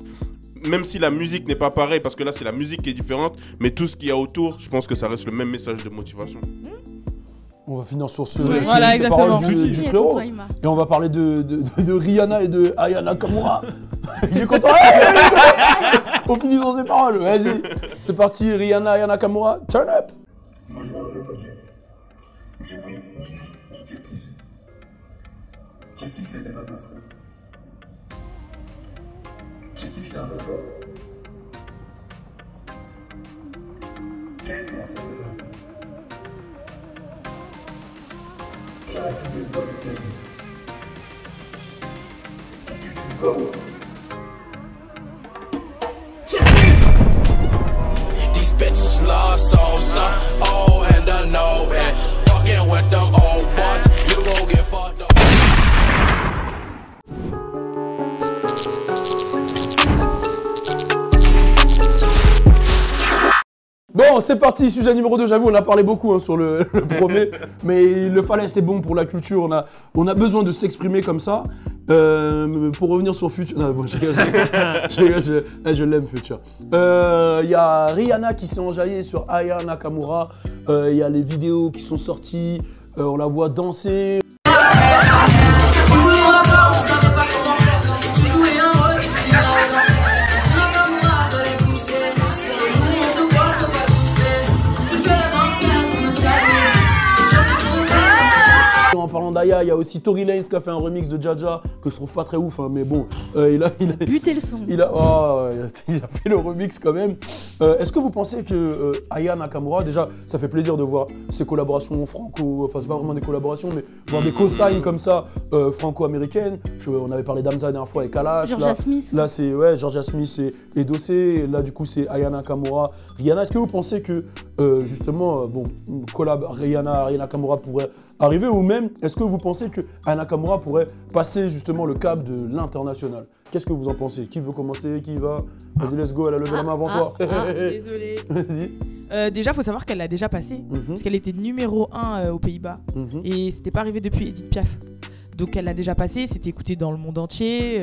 Même si la musique n'est pas pareille, parce que là, c'est la musique qui est différente, mais tout ce qu'il y a autour, je pense que ça reste le même message de motivation. On va finir sur ce voilà, exactement. Du frérot. Et on va parler de Rihanna et de Aya Nakamura. Il est content. On finit dans ses paroles. Vas-y. C'est parti, Rihanna, Aya Nakamura. Turn up. Moi, je vais faire mais oui, Tiftis, il n'était pas bon frère. Tiftis, il est un bon frère. Comment ça fait ça? J'arrête de me donner. C'est du go. These bitches love sauce, all and I know it. Fucking with them old boys, you gon' get fucked up. Bon, c'est parti, sujet numéro 2, j'avoue, on a parlé beaucoup sur le premier, mais il le fallait, c'est bon pour la culture, on a besoin de s'exprimer comme ça. Pour revenir sur Future, non, bon, je l'aime Future. Il y a Rihanna qui s'est enjaillée sur Aya Nakamura, il y a les vidéos qui sont sorties, on la voit danser. En parlant d'Aya, il y a aussi Tory Lanez qui a fait un remix de Jaja que je trouve pas très ouf, hein, mais bon, il a buté le son. Il a fait le remix quand même. Est-ce que vous pensez que Aya Nakamura, déjà, ça fait plaisir de voir ses collaborations franco, enfin c'est pas vraiment des collaborations, mais voir des co-signs comme ça franco-américaines. On avait parlé d'Amza la dernière fois avec Kalash. Georgia Smith. Là c'est Georgia Smith et Dossé. Là du coup c'est Aya Nakamura, Rihanna. Est-ce que vous pensez que justement, une collab Rihanna Nakamura pourrait arriver, ou même est-ce que vous pensez que Aya Nakamura pourrait passer justement le cap de l'international? Qu'est-ce que vous en pensez? Qui veut commencer? Qui va? Vas-y, let's go, elle a levé la main avant toi. Désolé. Vas-y. Déjà, il faut savoir qu'elle l'a déjà passé, parce qu'elle était numéro 1 aux Pays-Bas, et c'était pas arrivé depuis Edith Piaf. Donc elle l'a déjà passé, c'était écouté dans le monde entier,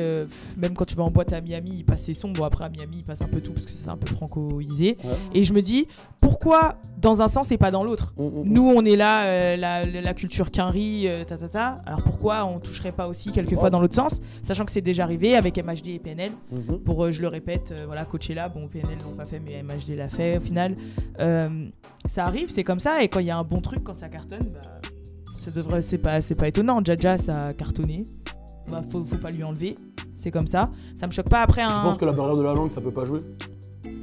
même quand tu vas en boîte à Miami, il passe ses sons. Bon, après à Miami, il passe un peu tout parce que c'est un peu francoisé. Ouais. Et je me dis, pourquoi dans un sens et pas dans l'autre? Nous, on est là, la culture Quinry, alors pourquoi on toucherait pas aussi quelquefois dans l'autre sens, sachant que c'est déjà arrivé avec MHD et PNL. Pour, je le répète, voilà, Coachella, bon, PNL l'ont pas fait, mais MHD l'a fait au final. Ça arrive, c'est comme ça, et quand il y a un bon truc, quand ça cartonne, c'est pas étonnant. Jaja, ça a cartonné. Faut pas lui enlever. C'est comme ça. Ça me choque pas après un. Je pense que la barrière de la langue, ça peut pas jouer.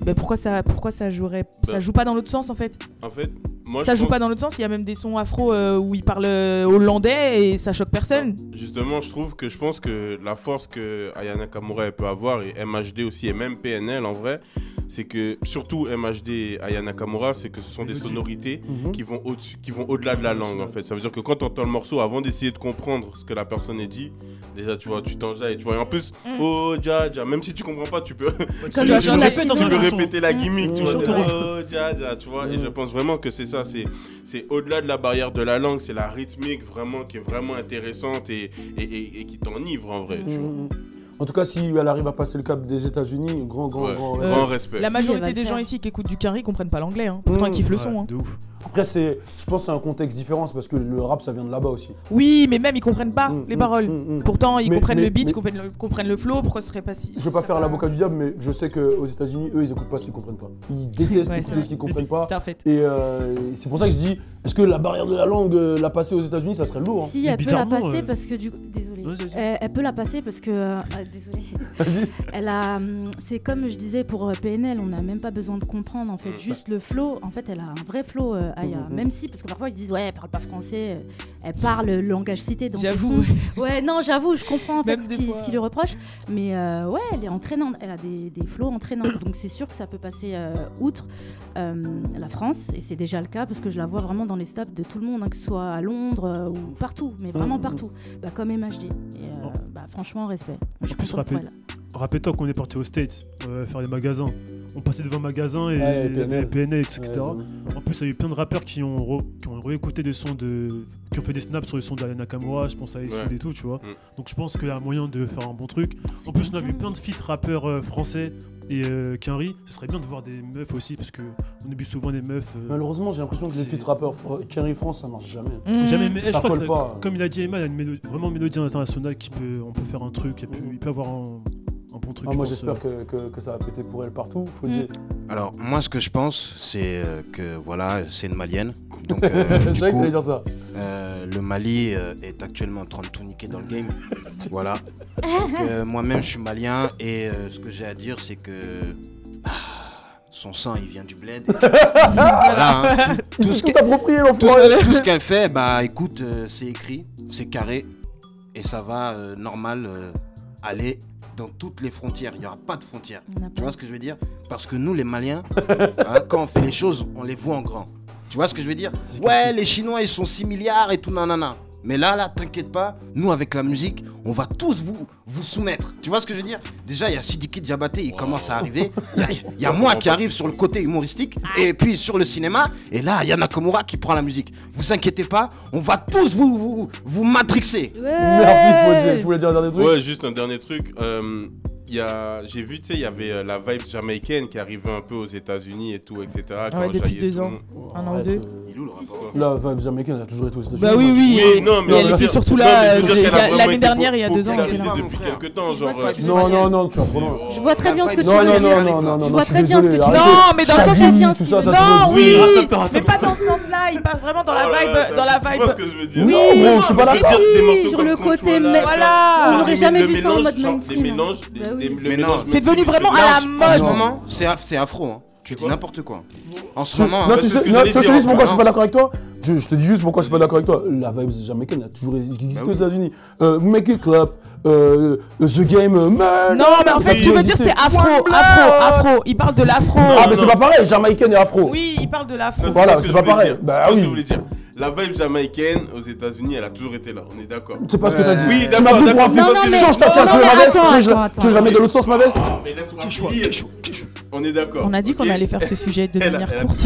Mais pourquoi ça jouerait. Ça joue pas dans l'autre sens en fait. En fait, moi ça joue pas dans l'autre sens. Il y a même des sons afro où ils parlent hollandais et ça choque personne. Non. Justement, je pense que la force que Aya Nakamura peut avoir, et MHD aussi, et même PNL en vrai, c'est que surtout MHD et Aya Nakamura, c'est que ce sont des sonorités qui vont au-delà de la langue en fait. Ça veut dire que quand tu entends le morceau, avant d'essayer de comprendre ce que la personne a dit, déjà tu vois, tu t'enjailles, tu vois. Et en plus, oh Jaja, même si tu comprends pas, tu peux répéter la gimmick, tu vois. Oh Jaja, tu vois. Et je pense vraiment que c'est ça, c'est au-delà de la barrière de la langue, c'est la rythmique vraiment qui est vraiment intéressante et qui t'enivre en vrai, tu vois. En tout cas, si elle arrive à passer le cap des États-Unis, grand respect. La majorité des gens ici qui écoutent du Quinry comprennent pas l'anglais. Hein. Pourtant, ils kiffent le son. Hein. De ouf. Après, je pense que c'est un contexte différent, parce que le rap, ça vient de là-bas aussi. Oui, mais même, ils comprennent pas les paroles. Pourtant, ils comprennent le beat, comprennent le flow. Pourquoi ce serait pas si... Je veux pas faire l'avocat du diable, mais je sais qu'aux États-Unis, eux, ils écoutent pas ce qu'ils comprennent pas. Ils détestent écouter ce qu'ils comprennent pas. Et c'est pour ça que je dis, est-ce que la barrière de la langue, la passer aux États-Unis, ça serait lourd, hein. Si, elle peut la passer parce que du coup... Désolée. Elle peut la passer parce que... Désolée. C'est comme je disais pour PNL, on n'a même pas besoin de comprendre en fait, juste le flow. En fait, elle a un vrai flow, Aya. Même si, parce que parfois ils disent ouais, elle parle pas français, elle parle le langage cité dans ses sons. Ouais, non, j'avoue, je comprends en fait ce qu'il lui reproche. Mais ouais, elle est entraînante, elle a des flows entraînants. Donc c'est sûr que ça peut passer outre la France, et c'est déjà le cas parce que je la vois vraiment dans les stats de tout le monde, hein, que ce soit à Londres ou partout, mais vraiment partout. Comme MHD. Et franchement, respect. Je peux se rappeler. Rappelle-toi qu'on est parti aux States faire des magasins. On passait devant un magasin et PNL, etc. En plus, il y a eu plein de rappeurs qui ont réécouté des sons qui ont fait des snaps sur les sons d'Aya Nakamura. Je pense à Essoud et tout, tu vois. Donc je pense qu'il y a moyen de faire un bon truc. En plus, on a vu plein de feats rappeurs français et Quinry. Ce serait bien de voir des meufs aussi, parce qu'on oublie souvent des meufs. Malheureusement, j'ai l'impression que les feats rappeurs Quinry France, ça marche jamais. Jamais, mais je crois que, comme il a dit Emma, il y a une mélodie internationale on peut faire un truc, il peut avoir un bon truc. Moi j'espère que ça va péter pour elle partout. Faut dire. Alors moi ce que je pense c'est que voilà, c'est une Malienne. Donc je savais que t'allais dire ça. Le Mali est actuellement en train de tout niquer dans le game. Voilà. Donc moi-même je suis malien et ce que j'ai à dire c'est que son sang il vient du bled. Voilà, hein, tout ce qu'elle fait, bah écoute, c'est écrit, c'est carré et ça va normal aller dans toutes les frontières, il n'y aura pas de frontières. Tu vois ce que je veux dire? Parce que nous les Maliens, quand on fait les choses, on les voit en grand. Tu vois ce que je veux dire? Ouais, les Chinois ils sont 6 milliards et tout nanana. Mais là, t'inquiète pas, nous avec la musique, on va tous vous soumettre. Tu vois ce que je veux dire? Déjà, il y a Sidiki Diabaté, il commence à arriver. Il y a moi qui arrive sur le côté humoristique. Et puis sur le cinéma. Et là, il y a Nakamura qui prend la musique. Vous inquiétez pas, on va tous vous matrixer. Merci, Fodje. Tu voulais dire un dernier truc? Ouais, juste un dernier truc. j'ai vu, tu sais, il y avait la vibe jamaïcaine qui arrivait un peu aux États-Unis et tout, etc. Ouais, depuis 2 ans, 1 an ou 2. La vibe jamaïcaine a toujours été aux États-Unis. Bah oui. Mais elle était surtout là l'année dernière, il y a 2 ans. Depuis quelques temps, genre. Non, tu vas trop loin. Je vois très bien ce que tu veux dire. Non, je vois très bien ce que tu veux dire. Non, mais dans le sens Non, oui, mais pas dans ce sens-là. Il passe vraiment dans la vibe. Tu vois ce que je veux dire? Oui, bon, je suis pas d'accord. Sur le côté, voilà. On n'aurait jamais vu ça en mode mainstream. C'est devenu vraiment à la mode. En ce moment, c'est afro. Tu dis n'importe quoi. En ce moment. Non, tu sais juste pourquoi je suis pas d'accord avec toi. Je te dis juste pourquoi je suis pas d'accord avec toi. La vibe jamaïcaine a toujours existé aux États-Unis. Make it clap. The Game, non, mais en fait, ce que tu veux dire, c'est afro. Il parle de l'afro. Ah, mais c'est pas pareil, jamaïcaine et afro. Oui, il parle de l'afro. Voilà, c'est pas pareil. Bah oui. Je voulais dire. La vibe jamaïcaine aux États-Unis, elle a toujours été là. On est d'accord. C'est pas ce que t'as dit. Oui, d'accord. Change ta tiens, tu veux ma veste? Tu veux la mettre de l'autre sens, ma veste? Mais laisse-moi finir. On est d'accord. On a dit qu'on allait faire ce sujet de manière courte.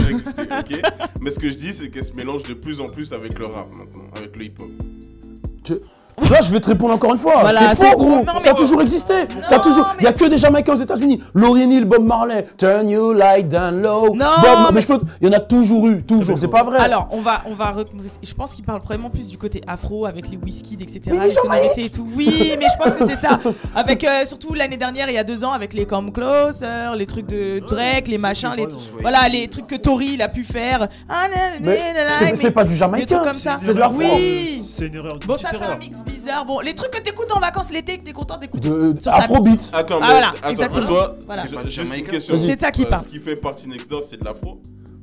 Mais ce que je dis, c'est qu'elle se mélange de plus en plus avec le rap maintenant, avec le hip-hop. Là, je vais te répondre encore une fois. Voilà, c'est faux, gros. Ça a toujours existé. Il y a que des Jamaïcains aux États-Unis. Lauryn Hill, Bob Marley, Turn You Light Down Low. Mais il y en a toujours eu, toujours. C'est pas vrai. Alors, je pense qu'il parle vraiment plus du côté afro avec les Wizkid, etc. Les sonorités et tout. Oui, mais je pense que c'est ça. Avec surtout l'année dernière, il y a 2 ans, avec les Come Closer, les trucs de Drake, les machins, voilà, les trucs que Tory il a pu faire. C'est pas du Jamaïcain. C'est de l'afro. Oui. C'est une erreur. Bon, ça fait un mix bizarre. Bon, les trucs que t'écoutes en vacances l'été, que t'es content d'écouter. Afrobeat. Attends, exactement. Toi, voilà. juste une question. C'est ça qui parle. Ce qui fait Party Next Door, c'est de l'afro.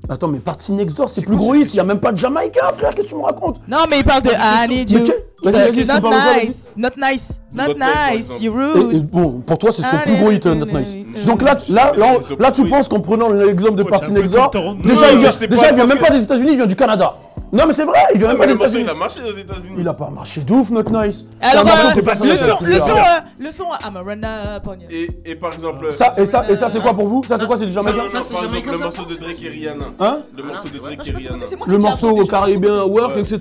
Attends, mais Party Next Door, c'est plus gros hit. Il y a même pas de Jamaïcain, frère. Qu'est-ce que tu me racontes? Non, mais il parle de I need you. Vas-y, c'est pas Not nice, you're rude. Bon, pour toi, c'est son plus gros hit, Not Nice. Donc là, tu penses qu'en prenant l'exemple de Party Next Door, déjà, il vient même pas des États-Unis, il vient du Canada. Non, mais c'est vrai, il vient même pas des États-Unis. Il a marché aux États-Unis. Il a pas marché de ouf, Not Nice. Alors, le son I'm a run up on you. Et par exemple. Ça, c'est quoi pour vous? Ça, c'est quoi? C'est du Jamaïcain? Par exemple, le morceau de Drake et Rihanna. Hein? Le morceau de Drake et Rihanna. Le morceau caribéen, Work, etc.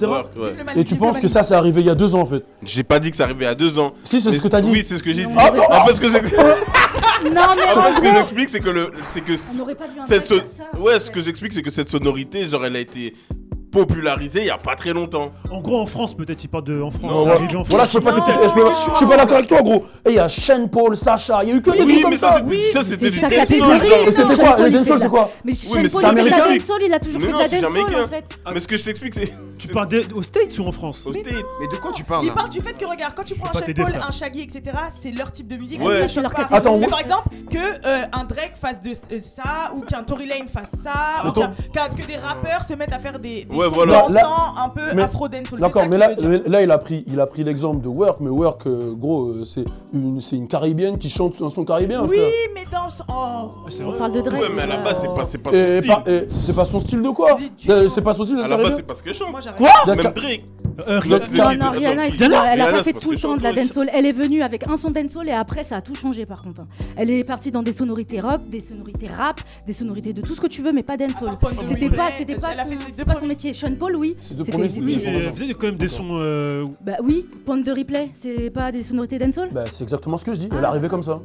Et tu penses que ça, c'est arrivé il y a 2 ans, en fait? J'ai pas dit que ça arrivait à 2 ans. Si, c'est ce que t'as dit. Oui, c'est ce que j'ai dit. En fait, ce que j'explique, c'est que ce que j'explique, c'est que cette sonorité, genre, elle a été popularisé il y a pas très longtemps. En gros, en France, peut-être, il parle de en France. Voilà, je suis pas d'accord avec toi, gros. Et il y a Sean Paul, Sacha, il y a eu que des trucs comme ça. Ça, c'était du dancehall. C'était quoi? Le dancehall, c'est quoi? Mais Sean Paul, il fait de la dancehall, il a toujours fait de la dancehall, en fait. Mais ce que je t'explique, c'est... Tu parles aux States ou en France? Aux States. Mais de quoi tu parles? Il parle du fait que, regarde, quand tu prends un Sean Paul, un Shaggy, etc., c'est leur type de musique. Ouais. Attends, mais par exemple, que un Drake fasse de ça, ou qu'un Tory Lanez fasse ça, ou que des rappeurs se mettent à faire des sons dansants un peu afro-dancehall. D'accord, mais là il a pris l'exemple de Work, mais Work, gros, c'est une caribéenne qui chante un son caribéen. Oui, frère. mais dans on parle de Drake. Ouais, mais à la base, c'est pas son style. C'est pas son style de quoi? C'est pas son style de à la base, c'est pas ce qu'elle chante. Quoi? Même Drake. Non, Rihanna, elle a pas fait tout le temps de la dancehall. Elle est venue avec un son dancehall et après ça a tout changé par contre. Elle est partie dans des sonorités rock, des sonorités rap, des sonorités de tout ce que tu veux, mais pas dancehall. C'était pas son métier. Sean Paul, oui. C'est deux premiers sons. Vous avez quand même des sons. Bah oui, Point de Replay, c'est pas des sonorités dancehall? Bah c'est exactement ce que je dis. Elle est arrivée comme ça.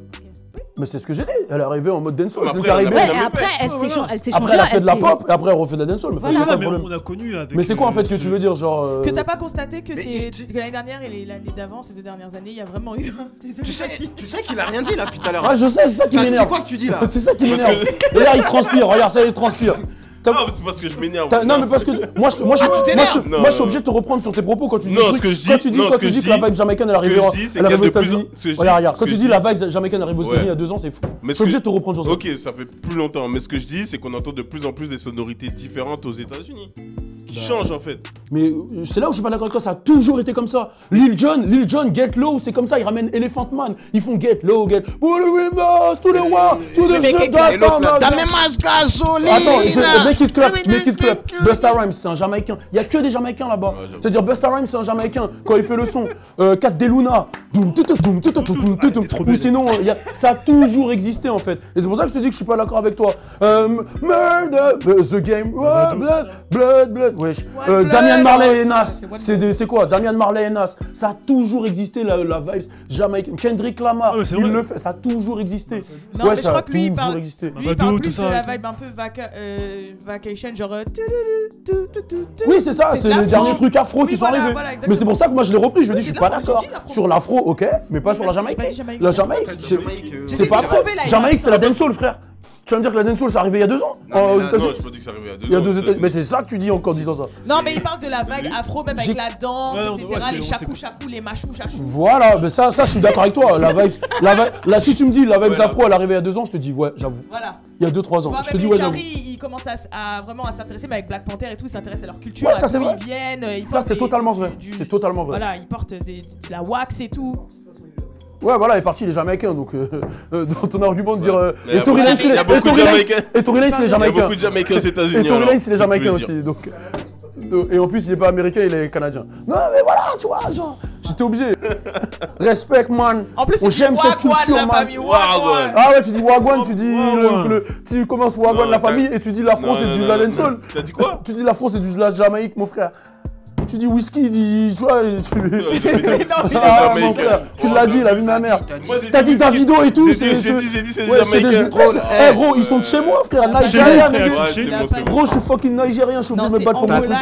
Mais c'est ce que j'ai dit, elle est arrivée en mode dancehall. Après, elle s'est changée. Après, elle a fait de la pop et après, elle refait de la dancehall. Mais on a connu avec. Mais c'est quoi en fait que tu veux dire, genre. Que t'as pas constaté que l'année dernière et l'année d'avant, ces 2 dernières années, il y a vraiment eu. Tu sais qu'il a rien dit là depuis tout à l'heure. Ah, je sais, c'est ça qui m'énerve. C'est quoi que tu dis là? C'est ça qui m'énerve. Et là, il transpire, regarde, ça, il transpire. Non, mais c'est parce que je m'énerve. Non, mais parce que moi, je suis obligé de te reprendre sur tes propos quand tu dis. Non, ce que je dis. Quand tu dis que la vibe jamaïcaine elle arrive aux États-Unis. Regarde, quand tu dis la vibe jamaïcaine arrive aux États-Unis il y a 2 ans, c'est fou. Je suis obligé de te reprendre sur ça. Ok, ça fait plus longtemps. Mais ce que je dis, c'est qu'on entend de plus en plus des sonorités différentes aux États-Unis. Qui changent en fait. Mais c'est là où je suis pas d'accord avec toi, ça a toujours été comme ça. Lil Jon, Get Low, c'est comme ça, ils ramènent Elephant Man. Ils font Get Low, Get. Pour le Rimbas, tous les rois, tous les jeux d'attente. T'as même un gasoline. Attends, Make It Clap. Busta Rhymes, c'est un Jamaïcain. Il y a que des Jamaïcains là-bas. C'est-à-dire Busta Rhymes, c'est un Jamaïcain. Quand il fait le son, Cat De Luna, ou sinon, ça a toujours existé en fait. Et c'est pour ça que je te dis que je suis pas d'accord avec toi. Murder, The Game, Blood. Wesh. Damian Marley et Nas. C'est quoi? Damian Marley et Nas. Ça a toujours existé la vibe jamaïcaine. Kendrick Lamar, il le fait. Ça a toujours existé. Non, mais je crois que lui, il parle plus de la vibe un peu vacation, genre. Oui, c'est ça. C'est les derniers trucs afro qui sont arrivés. Mais c'est pour ça que moi je l'ai repris. Je me dis, je suis pas d'accord. Sur l'afro, ok, mais pas sur la Jamaïque. La Jamaïque, c'est pas après. Jamaïque, c'est la dancehall, frère. Tu vas me dire que la dancehall, c'est arrivé il y a 2 ans aux États-Unis? Non, j'ai pas dit que ça arrivait il y a 2 ans. Mais c'est ça que tu dis encore en disant ça. Non, mais il parle de la vague afro, même avec la danse, etc. Les chacou, les machou. Voilà, mais ça, je suis d'accord avec toi. Là, si tu me dis la vibe afro, elle est arrivée il y a 2 ans, je te dis, ouais, j'avoue. Voilà. Il y a 2-3 ans. Je te dis, ouais, j'avoue. il commence à vraiment à s'intéresser, mais avec Black Panther et tout, il s'intéresse à leur culture. Ouais, ça c'est vrai. Ils viennent. Ça, c'est totalement vrai. C'est totalement vrai. Voilà, ils portent de la wax et tout. Ouais, voilà, il est parti, les Jamaïcains, donc dans ton argument de dire. Il y a beaucoup de Jamaïcains. Et Tory Lanez, c'est les Jamaïcains. Il y a beaucoup de Jamaïcains aux États-Unis. Et Tory Lanez, c'est les Jamaïcains aussi. Donc, et en plus, il est pas américain, il est canadien. Non, mais voilà, tu vois, genre, j'étais obligé. Respect, man. En plus, j'aime cette culture, la man. famille Wagwan. Ah ouais, tu dis Wagwan, tu dis. Tu commences Wagwan, la famille, et tu dis la France, c'est du la dancehall. T'as dit quoi? Tu dis la France, c'est du la Jamaïque, mon frère. Tu dis whisky, tu vois, tu l'as dit, il a vu ma mère. T'as dit Davido et tout. J'ai dit c'est des Jamaïcains. Gros, ils sont de chez moi, frère, Nigérien. Gros, je suis fucking Nigérien, je suis obligé de me battre pour mon truc.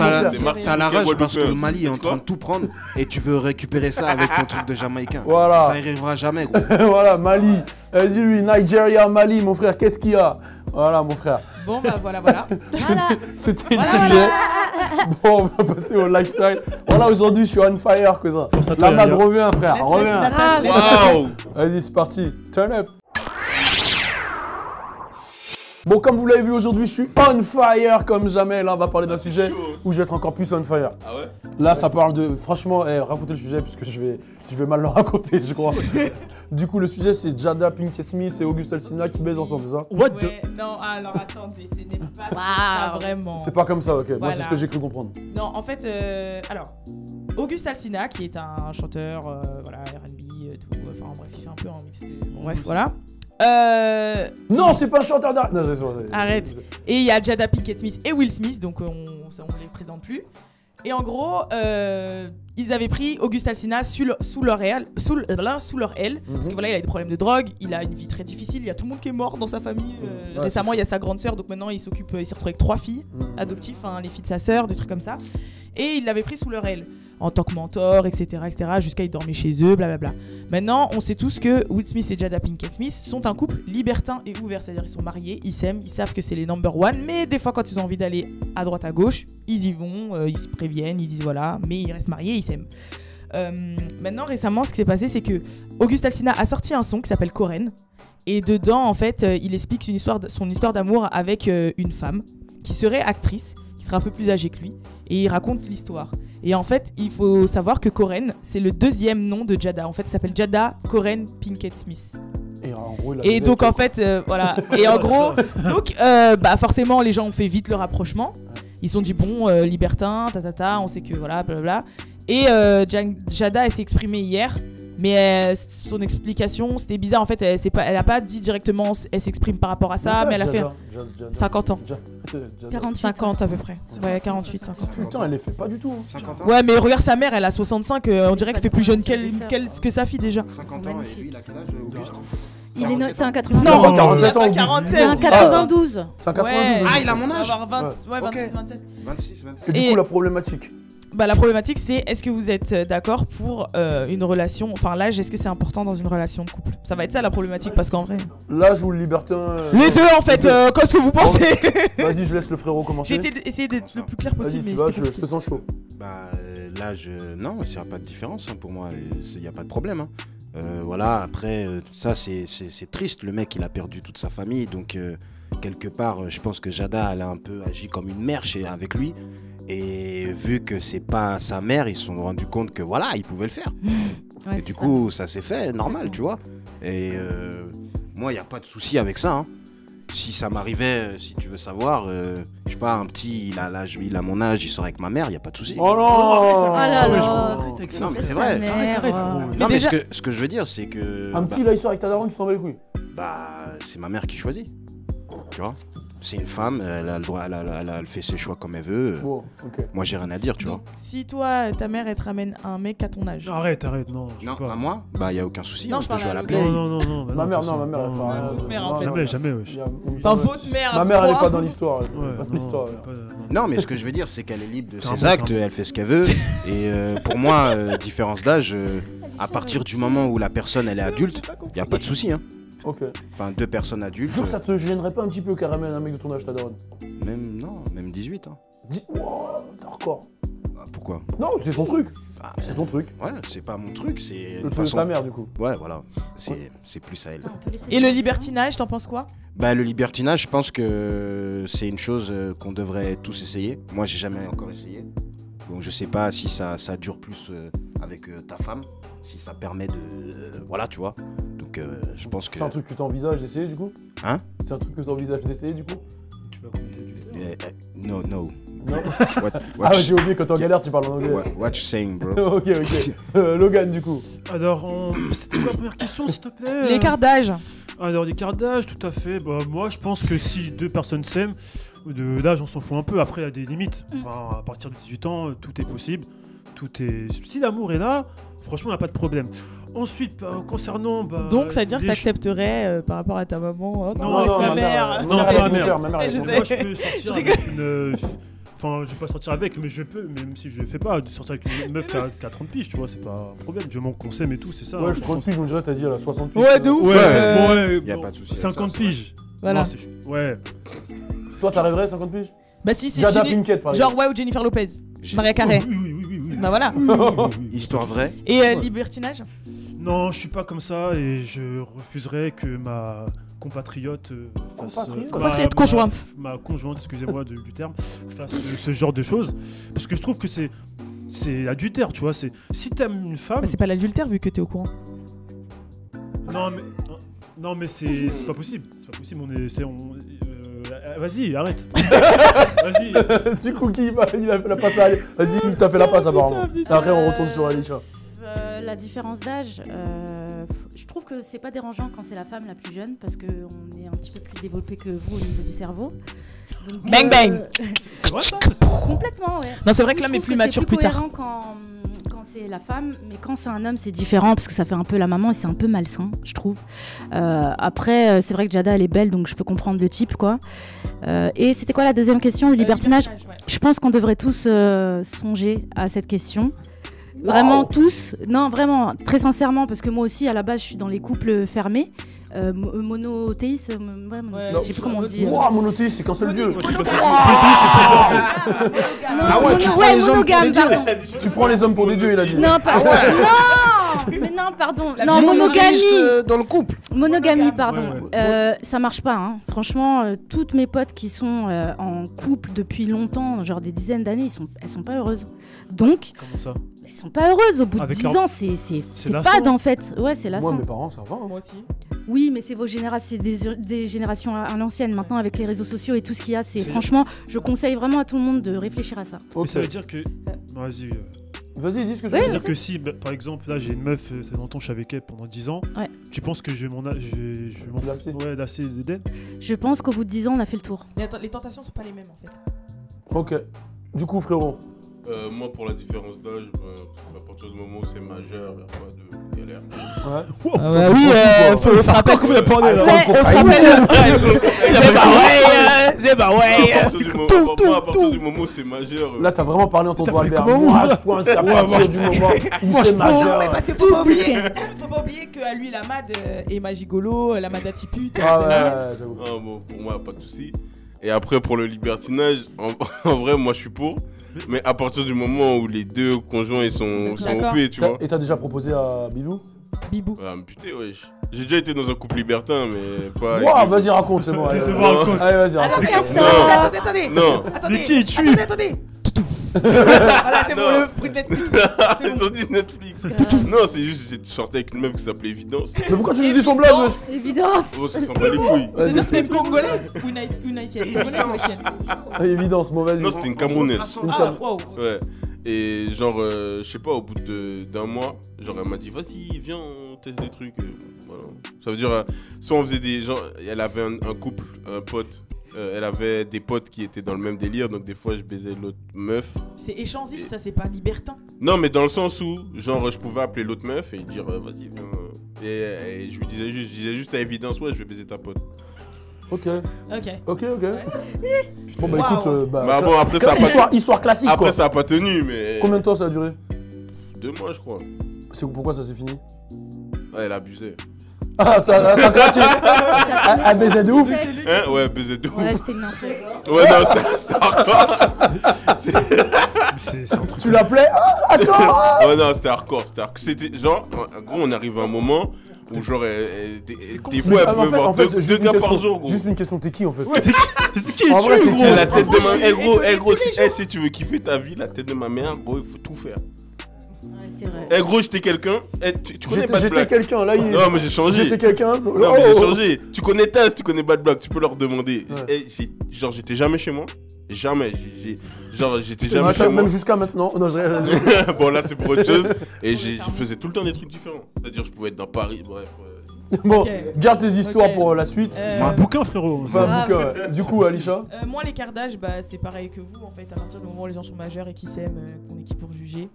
T'as la rage parce que le Mali est en train de tout prendre et tu veux récupérer ça avec ton truc de Jamaïcain. Voilà. Ça arrivera jamais, gros. Voilà, Mali. Dis-lui, Nigeria, Mali, mon frère, qu'est-ce qu'il y a? Voilà, mon frère. Bon, bah voilà. C'était une sujet. Bon, on va passer au lifestyle. Voilà, aujourd'hui, je suis on fire, cousin. La mad revient, frère. Reviens. Waouh. Vas-y, c'est parti. Turn up. Bon, comme vous l'avez vu aujourd'hui, je suis on fire comme jamais. Là, on va parler d'un sujet où je vais être encore plus on fire. Ah ouais? Là, ça parle de... Franchement, racontez le sujet parce que je vais mal le raconter, je crois. Du coup, le sujet, c'est Jada Pinkett Smith et August Alsina qui baisent ensemble, c'est ça? What the... Non, alors attendez, ce n'est pas ça vraiment. C'est pas comme ça, ok. Voilà. Moi, c'est ce que j'ai cru comprendre. Non, en fait, alors, August Alsina, qui est un chanteur, voilà, R&B, tout, enfin bref, il fait un peu un mix. Bon, bref, voilà. Non, c'est pas un chanteur d'art. Non, arrête. Et il y a Jada Pinkett Smith et Will Smith, donc on les présente plus. Et en gros, ils avaient pris August Alsina sous leur aile, parce que voilà, il a des problèmes de drogue, il a une vie très difficile, il y a tout le monde qui est mort dans sa famille. Récemment, il y a sa grande sœur, donc maintenant il s'est retrouvé avec 3 filles adoptives, les filles de sa sœur, des trucs comme ça. Et il l'avait pris sous leur aile, en tant que mentor, etc., jusqu'à ils dormaient chez eux, blablabla. Maintenant, on sait tous que Will Smith et Jada Pinkett Smith sont un couple libertin et ouvert, c'est-à-dire ils sont mariés, ils s'aiment, ils savent que c'est les number one, mais des fois quand ils ont envie d'aller à droite à gauche, ils y vont, ils se préviennent, ils disent voilà, mais ils restent mariés, ils s'aiment. Maintenant, récemment, ce qui s'est passé, c'est que August Alsina a sorti un son qui s'appelle Coren, et dedans, en fait, il explique son histoire d'amour avec une femme qui serait actrice, qui serait un peu plus âgée que lui, et il raconte l'histoire. Et en fait, il faut savoir que Coren, c'est le 2e nom de Jada. En fait, ça s'appelle Jada Coren Pinkett Smith. Et donc en fait, voilà. Et en gros, donc forcément, les gens ont fait vite le rapprochement. Ils se sont dit bon, libertin, on sait que voilà, blablabla. Et Jada, elle s'est exprimée hier. Mais son explication, c'était bizarre en fait, elle a pas dit directement, elle s'exprime par rapport à ça, mais elle a fait 50 ans. 50 à peu près. Ouais, 48, 50. Putain, elle les fait pas du tout. 50 ans. Ouais, mais regarde sa mère, elle a 65, on dirait qu'elle fait plus jeune que sa fille déjà. 50 ans, et lui, il a quel âge, Auguste? C'est un 92. Non, 47 ans. 47. C'est un 92. C'est un 92. Ah, il a mon âge. 26, 27. 26. Et du coup, la problématique. La problématique, c'est est-ce que vous êtes d'accord pour une relation, enfin l'âge, est-ce que c'est important dans une relation de couple? Ça va être ça la problématique, parce qu'en vrai... L'âge ou le libertin... Les deux en fait, qu'est-ce que vous pensez? Vas-y, je laisse le frérot commencer. J'ai essayé d'être le plus clair possible, mais vas-y, je te sens chaud. L'âge, non, il n'y a pas de différence pour moi, il n'y a pas de problème. Voilà, après, ça c'est triste, le mec il a perdu toute sa famille, donc quelque part, je pense que Jada elle a un peu agi comme une mère avec lui. Et vu que c'est pas sa mère, ils se sont rendus compte que voilà, ils pouvaient le faire. Ouais, et du coup, ça s'est fait normal, tu vois. Et moi, il n'y a pas de souci avec ça. Hein. Si ça m'arrivait, si tu veux savoir, je sais pas, un petit, il a mon âge, il sort avec ma mère, il n'y a pas de souci. Oh non, non, mais c'est vrai. Non, mais ce que je veux dire, c'est que... Un petit, là, il sort avec ta daronne, tu t'en bats les couilles. C'est ma mère qui choisit. Tu vois. c'est une femme, elle a le droit, elle fait ses choix comme elle veut. Bon, okay. Moi, j'ai rien à dire, tu vois. Si toi, ta mère, elle te ramène un mec à ton âge. Arrête, non. Non, à moi, bah, y a aucun souci. Non, je peux jouer à la play. play. Non. Ma mère, elle fait rien. Jamais. Enfin, votre mère. Ma mère, elle est pas dans l'histoire. Non, mais ce que je veux dire, c'est qu'elle est libre de ses actes, elle fait ce qu'elle veut. Et pour moi, différence d'âge, à partir du moment où la personne, elle est adulte, y a pas de souci, hein. Ok. Enfin, 2 personnes adultes. Jure, ça te gênerait pas un petit peu Caramel, un mec de ton âge, ta daronne? Même 18. Hein. Wow, t'es hardcore. Pourquoi? Non, c'est ton truc. C'est ton truc. Ouais, c'est pas mon truc, c'est. Le truc de ta mère, du coup. Ouais, voilà. C'est plus à elle. Et le libertinage, t'en penses quoi? Bah, le libertinage, je pense que c'est une chose qu'on devrait tous essayer. Moi, j'ai jamais encore essayé. Donc, je sais pas si ça dure plus avec ta femme, si ça permet de. Voilà, tu vois. Donc, je pense que. C'est un truc que t'envisages d'essayer, du coup? Hein? C'est un truc que t'envisages d'essayer, du coup? Tu vas commenter du No. Non. Ah, j'ai oublié, quand t'es en galère, tu parles en anglais. What you saying, bro? Ok. Logan, du coup. Alors, c'était quoi la première question, s'il te plaît? L'écart d'âge. Alors, l'écart d'âge, tout à fait. Bah, moi, je pense que si 2 personnes s'aiment, de l'âge, on s'en fout un peu. Après, il y a des limites. Enfin, à partir de 18 ans, tout est possible. Si l'amour est là, franchement, il n'y a pas de problème. Ensuite, concernant... Donc, ça veut dire que t'accepterais par rapport à ta maman? Non, avec ma mère. Non, pas ma mère. Moi, je peux sortir avec une... Enfin, je vais pas sortir avec, mais je peux, même si je le fais pas, de sortir avec une meuf qui a 30 piges, tu vois, c'est pas un problème. Du moment qu'on s'aime et tout, c'est ça. Ouais, 30 piges, on dirait, t'as dit, elle a 60 piges. Ouais, de ouf. Ouais, y a pas de souci. 50 piges. Voilà. Ouais. Toi, t'arriverais à 50 piges? Bah, si c'est Jada Pinkett, par exemple. genre, ouais, ou Jennifer Lopez. Maria Carey. Oui. Bah, voilà. Histoire vraie. Et libertinage? Non, je suis pas comme ça et je refuserais que ma compatriote compatriote conjointe. Ma conjointe, excusez-moi du terme, fasse ce genre de choses. Parce que je trouve que c'est adultère, tu vois. Si t'aimes une femme... Bah, c'est pas l'adultère vu que t'es au courant. Non, mais c'est pas possible. C'est pas possible, vas-y, arrête. Vas-y. Du coup, il a fait la passe à Ali. Vas-y, il t'a fait la passe apparemment. Après, on retourne sur Alisha. La différence d'âge, je trouve que c'est pas dérangeant quand c'est la femme la plus jeune parce qu'on est un petit peu plus développé que vous au niveau du cerveau. Donc, bang bang. C'est vrai ça? Complètement, ouais. Non, c'est vrai que l'homme est plus mature plus tard. C'est plus cohérent quand c'est la femme, mais quand c'est un homme, c'est différent parce que ça fait un peu la maman et c'est un peu malsain, je trouve. Après, c'est vrai que Jada, elle est belle, donc je peux comprendre le type, quoi. Et c'était quoi la deuxième question, le libertinage? Ouais. Je pense qu'on devrait tous songer à cette question. Vraiment tous, non vraiment, très sincèrement, parce que moi aussi à la base je suis dans les couples fermés, monothéistes, je sais plus comment on dit. Monothéiste, c'est quand c'est le dieu. Tu prends les hommes pour des dieux. Tu prends les hommes pour des dieux, il a dit. Non, pardon. Non, pardon. Non, monogamie. Dans le couple. Monogamie, pardon. Ça marche pas, hein. Franchement, toutes mes potes qui sont en couple depuis longtemps, genre des dizaines d'années, elles sont pas heureuses. Donc. Comment ça? Elles sont pas heureuses au bout de 10 ans, c'est fade en fait. Ouais, c'est lassant. Moi, mes parents, ça va. Moi aussi. Oui, mais c'est des générations à l'ancienne. Maintenant, avec les réseaux sociaux et tout ce qu'il y a, franchement, je conseille vraiment à tout le monde de réfléchir à ça. Okay. Mais ça veut dire que... Vas-y, dis ce que tu veux dire. C'est-à-dire que si, par exemple, là, j'ai une meuf, c'est longtemps, je suis avec elle pendant 10 ans, tu penses que je vais m'en lasser d'elle? Je pense qu'au bout de 10 ans, on a fait le tour. Les tentations sont pas les mêmes, en fait. Ok. Du coup, frérot. Moi, pour la différence d'âge, à partir du moment où c'est majeur, il n'y a pas de galère. Faut se rappeler combien de points là. On se rappelle. C'est pas ouais. À partir du moment où c'est majeur. Là, t'as vraiment parlé en ton droit, Albert. Moi, je pense à partir du moment où c'est majeur. Parce qu'il faut pas oublier qu'à lui, la Mad est Magigolo, la Mad Attipute. Ah ouais, j'avoue. Bon, pour moi, pas de soucis. Et après, pour le libertinage, en vrai, moi, je suis pour. Mais à partir du moment où les deux conjoints ils sont OP, tu vois. Et t'as déjà proposé à Bibou? Putain, wesh. J'ai déjà été dans un couple libertin, mais pas. Wow, vas-y, raconte, c'est bon. C'est bon, raconte. Allez, vas-y, raconte. Attendez. Non. Mais qui tu? Attendez. Voilà, c'est bon, le prix de Netflix. Ils ont dit Netflix. Non, c'est juste j'ai sorti avec une meuf qui s'appelait Évidence. Mais pourquoi tu nous dis son blaze? Évidence. Oh, ça s'en bat les couilles. C'est une congolaise ou une haïtienne? Évidence, bon, vas-y. Non, c'était une Camerounaise. Ah, wow. Ouais. Et genre, je sais pas, au bout d'un mois, genre elle m'a dit vas-y, viens, on teste des trucs. Voilà. Ça veut dire, soit on faisait des. Genre, elle avait un couple, un pote elle avait des potes qui étaient dans le même délire, donc des fois je baisais l'autre meuf. C'est échangiste, ça, c'est pas libertin. Non, mais dans le sens où, genre, je pouvais appeler l'autre meuf et dire vas-y, viens. Et je lui disais juste à évidence, ouais, je vais baiser ta pote. Ok. Ouais, bon, bah écoute, bon, après, ça a pas... histoire classique. Après, quoi. ça a pas tenu, mais. Combien de temps ça a duré? 2 mois, je crois. Pourquoi ça s'est fini? Ouais, elle abusait. Ah, t'as craqué. Elle baisait de ouf. Hein? Ouais, baisait de ouf. Ouais, c'était une info. Ouais, non, c'était hardcore. C'est un truc. Tu l'appelais? Ah, d'accord. Ouais, non, c'était hardcore. C'était genre, en gros, on arrive à un moment où, genre, des fois, elle pouvait voir 2 gars par jour, gros. Juste une question, t'es qui en fait? Ouais, c'est qui? En vrai, t'es qui? La tête de ma mère, gros, si tu veux kiffer ta vie, la tête de ma mère, gros, il faut tout faire. C'est vrai. Gros, j'étais quelqu'un. Tu connais Bad Black? J'étais quelqu'un, là. Non, mais j'ai changé. J'étais quelqu'un. Non, mais j'ai changé. Tu connais Taz, tu connais Bad Black, tu peux leur demander. Ouais. Genre, j'étais jamais chez moi. Jamais. Genre, j'étais jamais chez moi. Même jusqu'à maintenant. Non, je Bon, là, c'est pour autre chose. Et je faisais tout le temps des trucs différents. C'est-à-dire, je pouvais être dans Paris, bref. Bon, garde tes histoires pour la suite. Fais un bouquin, frérot. Du coup, Alisha. Moi, les cardages, bah, c'est pareil que vous, en fait. À partir du moment où les gens sont majeurs et qui s'aiment, qu'on est qui pour juger.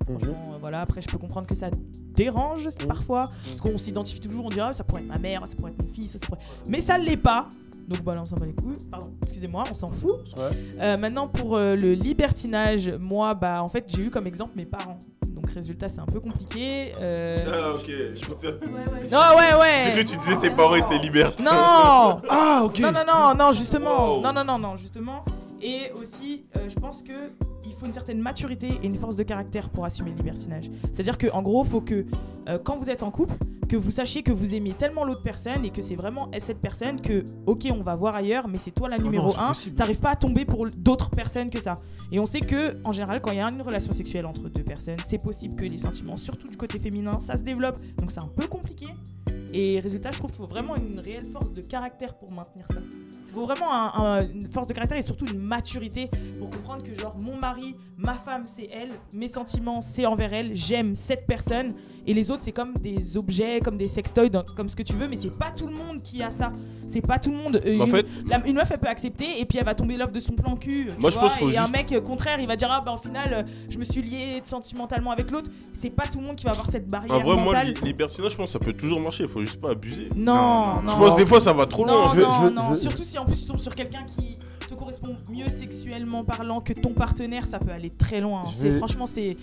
Franchement, voilà. Après, je peux comprendre que ça dérange parfois, parce qu'on s'identifie toujours, on dira ça pourrait être ma mère, ça pourrait être mon fils, mais ça l'est pas. Donc bah là, on s'en bat les couilles. Pardon, excusez-moi, on s'en fout. Ouais. Maintenant, pour le libertinage, moi, bah en fait, j'ai eu comme exemple mes parents. Donc résultat, c'est un peu compliqué. Ah ok, je pensais. Ouais. J'ai cru que tu disais tes parents étaient libertins. Non. Ah ok. Non, justement. Wow. Non, justement. Et aussi, je pense que il faut une certaine maturité et une force de caractère pour assumer le libertinage. C'est-à-dire qu'en gros, il faut que quand vous êtes en couple, que vous sachiez que vous aimez tellement l'autre personne et que c'est vraiment cette personne que, ok, on va voir ailleurs, mais c'est toi la numéro 1, t'arrives pas à tomber pour d'autres personnes que ça. Et on sait que, en général, quand il y a une relation sexuelle entre 2 personnes, c'est possible que les sentiments, surtout du côté féminin, ça se développe. Donc c'est un peu compliqué. Et résultat, je trouve qu'il faut vraiment une réelle force de caractère pour maintenir ça. Il faut vraiment une force de caractère et surtout une maturité pour comprendre que genre mon mari, ma femme c'est elle, mes sentiments c'est envers elle, j'aime cette personne et les autres c'est comme des objets, comme des sextoys, comme ce que tu veux, mais c'est pas tout le monde qui a ça. C'est pas tout le monde. En fait, une meuf elle peut accepter et puis elle va tomber l'offre de son plan cul. Moi je pense qu'il faut et juste... un mec contraire il va dire au final je me suis lié sentimentalement avec l'autre. C'est pas tout le monde qui va avoir cette barrière mentale. En vrai moi libertinage je pense que ça peut toujours marcher, il faut juste pas abuser. Non. Je pense des fois ça va trop loin. Non. Surtout si en plus tu tombes sur quelqu'un qui te correspond mieux sexuellement parlant que ton partenaire, ça peut aller très loin. Franchement c'est...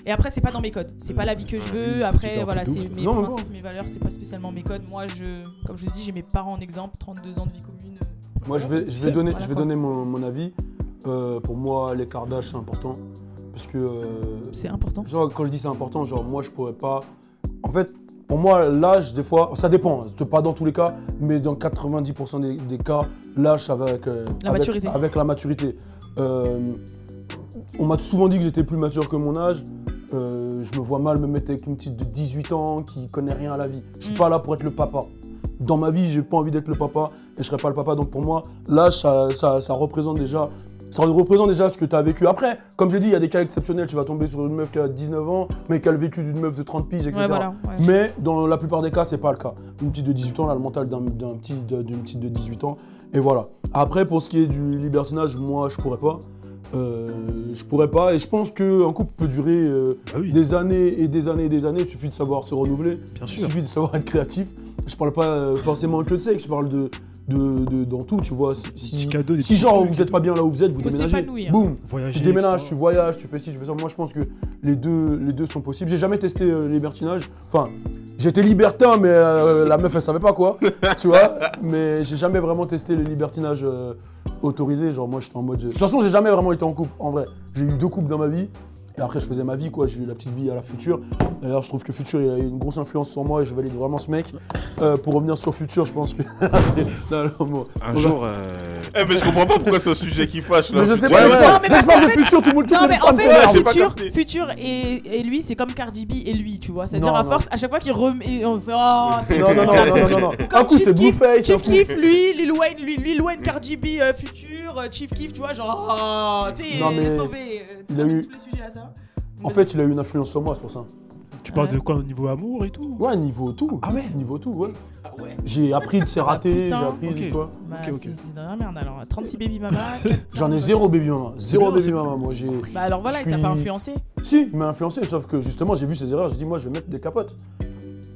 Et après c'est pas dans mes codes, c'est pas la vie que je veux. Après voilà, c'est mes principes, mes valeurs, c'est pas spécialement mes codes. Moi comme je dis, j'ai mes parents en exemple, 32 ans de vie commune. Moi je vais donner mon avis. Pour moi l'écart d'âge c'est important parce que c'est important. Genre quand je dis c'est important, genre moi je pourrais pas. En fait pour moi l'âge des fois ça dépend, pas dans tous les cas, mais dans 90% des cas l'âge ça va avec la maturité. On m'a souvent dit que j'étais plus mature que mon âge. Je me vois mal me mettre avec une petite de 18 ans qui connaît rien à la vie. Je suis pas là pour être le papa. Dans ma vie, j'ai pas envie d'être le papa et je serai pas le papa. Donc pour moi, l'âge, ça représente déjà ce que tu as vécu. Après, comme je dis, il y a des cas exceptionnels. Tu vas tomber sur une meuf qui a 19 ans, mais qui a le vécu d'une meuf de 30 piges, etc. Mais dans la plupart des cas, c'est pas le cas. Une petite de 18 ans, elle a le mental d'une petite de 18 ans. Et voilà. Après, pour ce qui est du libertinage, moi, je pourrais pas et je pense qu'un couple peut durer des années et des années et des années. Il suffit de savoir se renouveler, il suffit de savoir être créatif. Je parle pas forcément que de sexe, je parle dans tout, tu vois. Si genre vous êtes pas bien là où vous êtes, vous déménagez, boum, tu déménages, tu voyages, tu fais ci, tu fais ça. Moi je pense que les deux sont possibles. J'ai jamais testé le libertinage, enfin j'étais libertin mais la meuf elle savait pas quoi, tu vois. Mais j'ai jamais vraiment testé le libertinage autorisé, genre moi j'étais en mode... De toute façon j'ai jamais vraiment été en couple, en vrai. J'ai eu 2 couples dans ma vie. Et après je faisais ma vie quoi, j'ai eu la petite vie à la Future. D'ailleurs je trouve que Future il a eu une grosse influence sur moi et je valide vraiment ce mec. Pour revenir sur Future, je pense que... Un jour... mais je comprends pas pourquoi c'est un sujet qui fâche là. Mais je sais pas, mais je parle de Future, tout le monde qui mais en fait Future et lui c'est comme Cardi B et lui, tu vois. C'est-à-dire à force, à chaque fois qu'il remet... On fait non. Un coup c'est Blueface, Chief Keef, lui, Lil Wayne, Cardi B, Future, Chief Keef, tu vois, genre... Tu sais, laisse tomber. Il a eu... En fait, il a eu une influence sur moi, c'est pour ça. Tu parles de quoi, au niveau amour et tout? Ouais, niveau tout. Ah ouais? Niveau tout, ouais. J'ai appris de ses ratés, j'ai appris de toi. C'est dans la merde alors. 36 baby mama. J'en ai 0 baby mama. 0 baby mama, moi j'ai. Bah alors voilà, il t'a pas influencé? Si, il m'a influencé, sauf que justement j'ai vu ses erreurs, j'ai dit moi je vais mettre des capotes.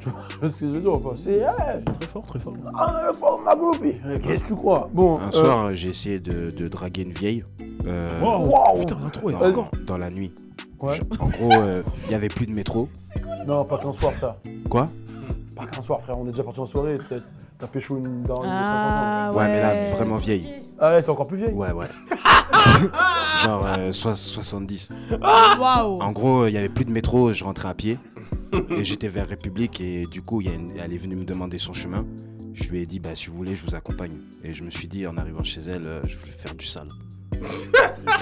Tu vois ce que je veux dire ou pas? C'est très fort, très fort. Ah, fort ma groupie. Qu'est-ce que tu crois? Bon. Un soir, j'ai essayé de draguer une vieille. Wow. Putain, l'intro est encore dans la nuit. Ouais. En gros, il y avait plus de métro. Non, pas qu'un soir, frère. Quoi? Pas qu'un soir, frère. On est déjà parti en soirée. T'as pécho une dans les 50 ans. Ouais, mais là, vraiment vieille. Ah ouais, t'es encore plus vieille? Ouais. Genre 70. Waouh. En gros, il y avait plus de métro, je rentrais à pied. Et j'étais vers République et du coup, elle est venue me demander son chemin. Je lui ai dit, bah si vous voulez, je vous accompagne. Et je me suis dit, en arrivant chez elle, je voulais faire du sale.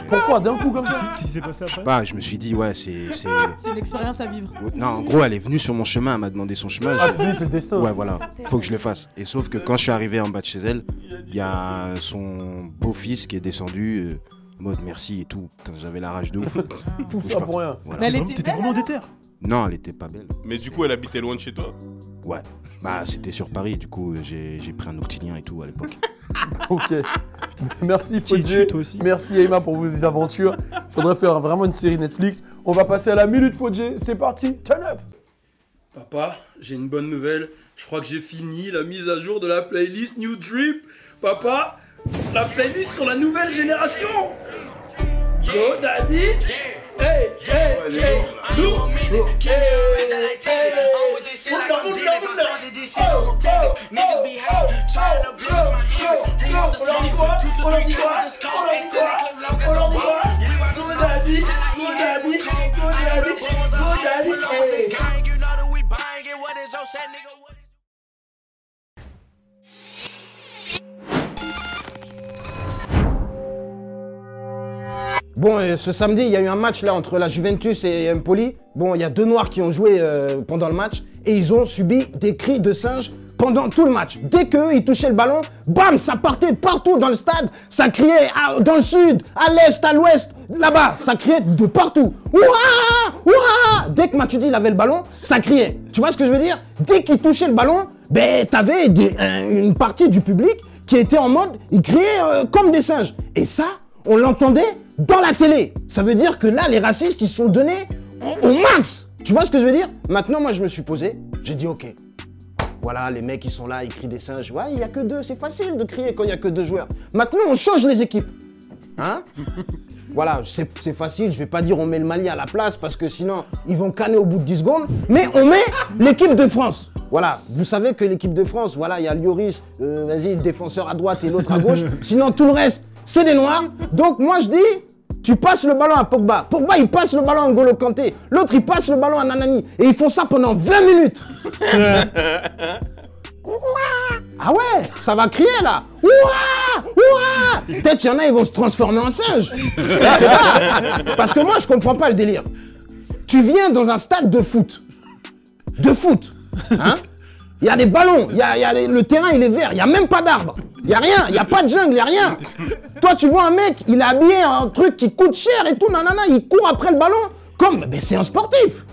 Pourquoi d'un coup comme ça? Qu'est-ce qui s'est passé après? Bah, je me suis dit, ouais, c'est une expérience à vivre. Non, en gros, elle est venue sur mon chemin, elle m'a demandé son chemin. C'est le destin. Ouais, voilà, faut que je le fasse. Et sauf que quand je suis arrivé en bas de chez elle, il y a son beau-fils qui est descendu, mode merci et tout. Putain, j'avais la rage de ouf. Tout ça pour rien. Voilà. Mais elle était T'étais vraiment déter? Non, elle était pas belle. Mais du coup, elle habitait loin de chez toi? Ouais. Bah, c'était sur Paris, du coup, j'ai pris un octilien et tout à l'époque. Ok. Merci Fodjé. Merci Aima pour vos aventures. Faudrait faire vraiment une série Netflix. On va passer à la minute Fodjé. C'est parti. Turn up. Papa, j'ai une bonne nouvelle. Je crois que j'ai fini la mise à jour de la playlist New Drip. Papa, la playlist sur la nouvelle génération. Go Daddy. Hey, hey, hey, look, look, hey, hey, Bon, ce samedi, il y a eu un match là entre la Juventus et Empoli. Bon, il y a deux Noirs qui ont joué pendant le match et ils ont subi des cris de singe pendant tout le match. Dès qu'eux, ils touchaient le ballon, bam, ça partait partout dans le stade. Ça criait dans le sud, à l'est, à l'ouest, là-bas. Ça criait de partout. Ouah, ouah. Dès que Matuidi il avait le ballon, ça criait. Tu vois ce que je veux dire? Dès qu'il touchait le ballon, ben, t'avais une partie du public qui était en mode, ils criaient comme des singes. Et ça, on l'entendait dans la télé. Ça veut dire que là, les racistes, ils sont donnés au max. Tu vois ce que je veux dire? Maintenant, moi, je me suis posé. J'ai dit, ok. Voilà, les mecs, ils sont là, ils crient des singes. Ouais, il n'y a que deux. C'est facile de crier quand il n'y a que deux joueurs. Maintenant, on change les équipes. Hein? Voilà, c'est facile. Je vais pas dire on met le Mali à la place parce que sinon, ils vont canner au bout de 10 secondes. Mais on met l'équipe de France. Voilà, vous savez que l'équipe de France, voilà, il y a Lloris, vas-y, défenseur à droite et l'autre à gauche. Sinon, tout le reste, c'est des Noirs. Donc moi je dis, tu passes le ballon à Pogba. Pogba il passe le ballon à N'Golo Kanté. L'autre il passe le ballon à Nanani. Et ils font ça pendant 20 minutes. Ah ouais, ça va crier là. Ouah, ouah. Peut-être qu'il y en a, ils vont se transformer en singe. C'est pas. Parce que moi je comprends pas le délire. Tu viens dans un stade de foot. De foot. Hein? Il y a des ballons, le terrain il est vert, il n'y a même pas d'arbres. Il n'y a rien, il n'y a pas de jungle, il n'y a rien. Toi tu vois un mec, il est habillé un truc qui coûte cher et tout, nanana, il court après le ballon comme, ben c'est un sportif.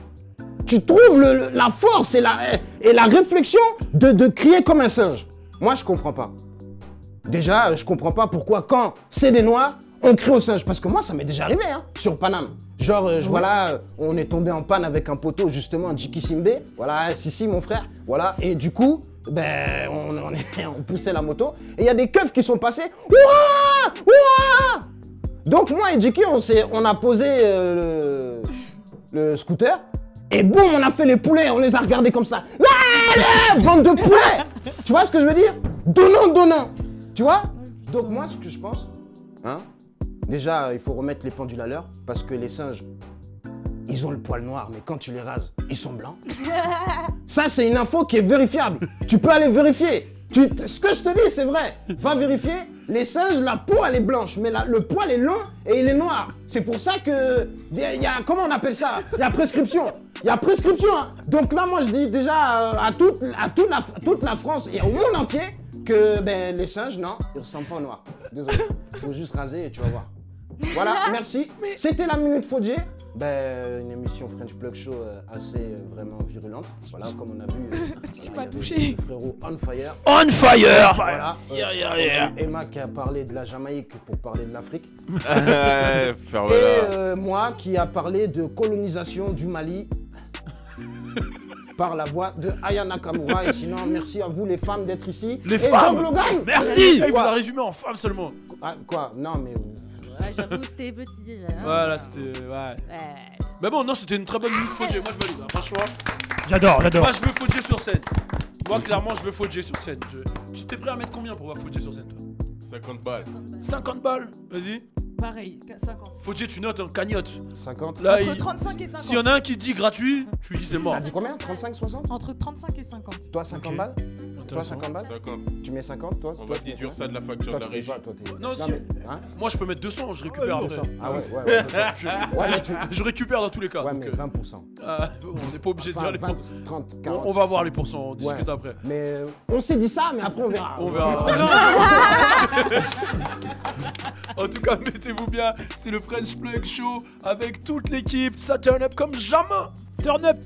Tu trouves la force et la réflexion de crier comme un singe. Moi je comprends pas. Déjà, je comprends pas pourquoi quand c'est des Noirs, on crie au singe. Parce que moi ça m'est déjà arrivé hein, sur Paname. Genre, voilà, on est tombé en panne avec un poteau, justement, Jiki Simbe. Voilà, Sissi, mon frère. Voilà, et du coup, ben, on poussait la moto. Et il y a des keufs qui sont passés. Ouah, ouah. Donc, moi et Jiki, on a posé le scooter. Et boum, on a fait les poulets. On les a regardés comme ça. Bande de poulets. Tu vois ce que je veux dire? Donnant. Tu vois? Donc, moi, ce que je pense, hein? Déjà, il faut remettre les pendules à l'heure parce que les singes, ils ont le poil noir, mais quand tu les rases, ils sont blancs. Ça, c'est une info qui est vérifiable. Tu peux aller vérifier. Ce que je te dis, c'est vrai. Va vérifier. Les singes, la peau, elle est blanche, mais le poil est long et il est noir. C'est pour ça que, comment on appelle ça? Il y a prescription. Il y a prescription. Hein. Donc là, moi, je dis déjà à toute la France et au monde entier que ben, les singes, non, ils ne ressemblent pas au noir. Désolé. Il faut juste raser et tu vas voir. Voilà, merci. C'était la Minute Fodjé. Une émission French Plug Show assez vraiment virulente. Voilà, comme on a vu. Tu m'as touché. Le frérot On Fire. On Fire. Voilà. Emma qui a parlé de la Jamaïque pour parler de l'Afrique. Et moi qui a parlé de colonisation du Mali. Par la voix de Aya Nakamura. Et sinon, merci à vous les femmes d'être ici. Les femmes. Logan. Merci. Il vous a résumé en femmes seulement. Quoi? Non mais... Ouais, j'avoue, c'était petit. Voilà, c'était... Ouais. Mais bon, non, c'était une très bonne minute Fodjé. Moi, je valide, hein, franchement. J'adore. Moi, je veux Fodjé sur scène. Moi, clairement, je veux Fodjé sur scène. Tu t'es prêt à mettre combien pour voir Fodjé sur scène, toi? 50 balles. 50 balles. Vas-y. Pareil, 50. Fodjé, tu notes, cagnotte. 50. Là, entre 35 et 50. S'il y en a un qui dit gratuit, tu lui dis c'est mort. T'as dit combien? 35, 60? Entre 35 et 50. Toi, 50 balles? Toi, 50 balles? 50. Tu mets 50, toi? On va déduire ça de la facture de la régie. Non, si. Moi, je peux mettre 200, je récupère après. Ah ouais. Je récupère dans tous les cas. Ouais, mais 20%. On n'est pas obligé de dire les 20, 30, 40. On va voir les pourcents, on discute après. Mais on s'est dit ça, mais après on verra. On verra. En tout cas, mettez-vous bien. C'était le French Plug Show avec toute l'équipe. Ça turn up comme jamais. Turn up.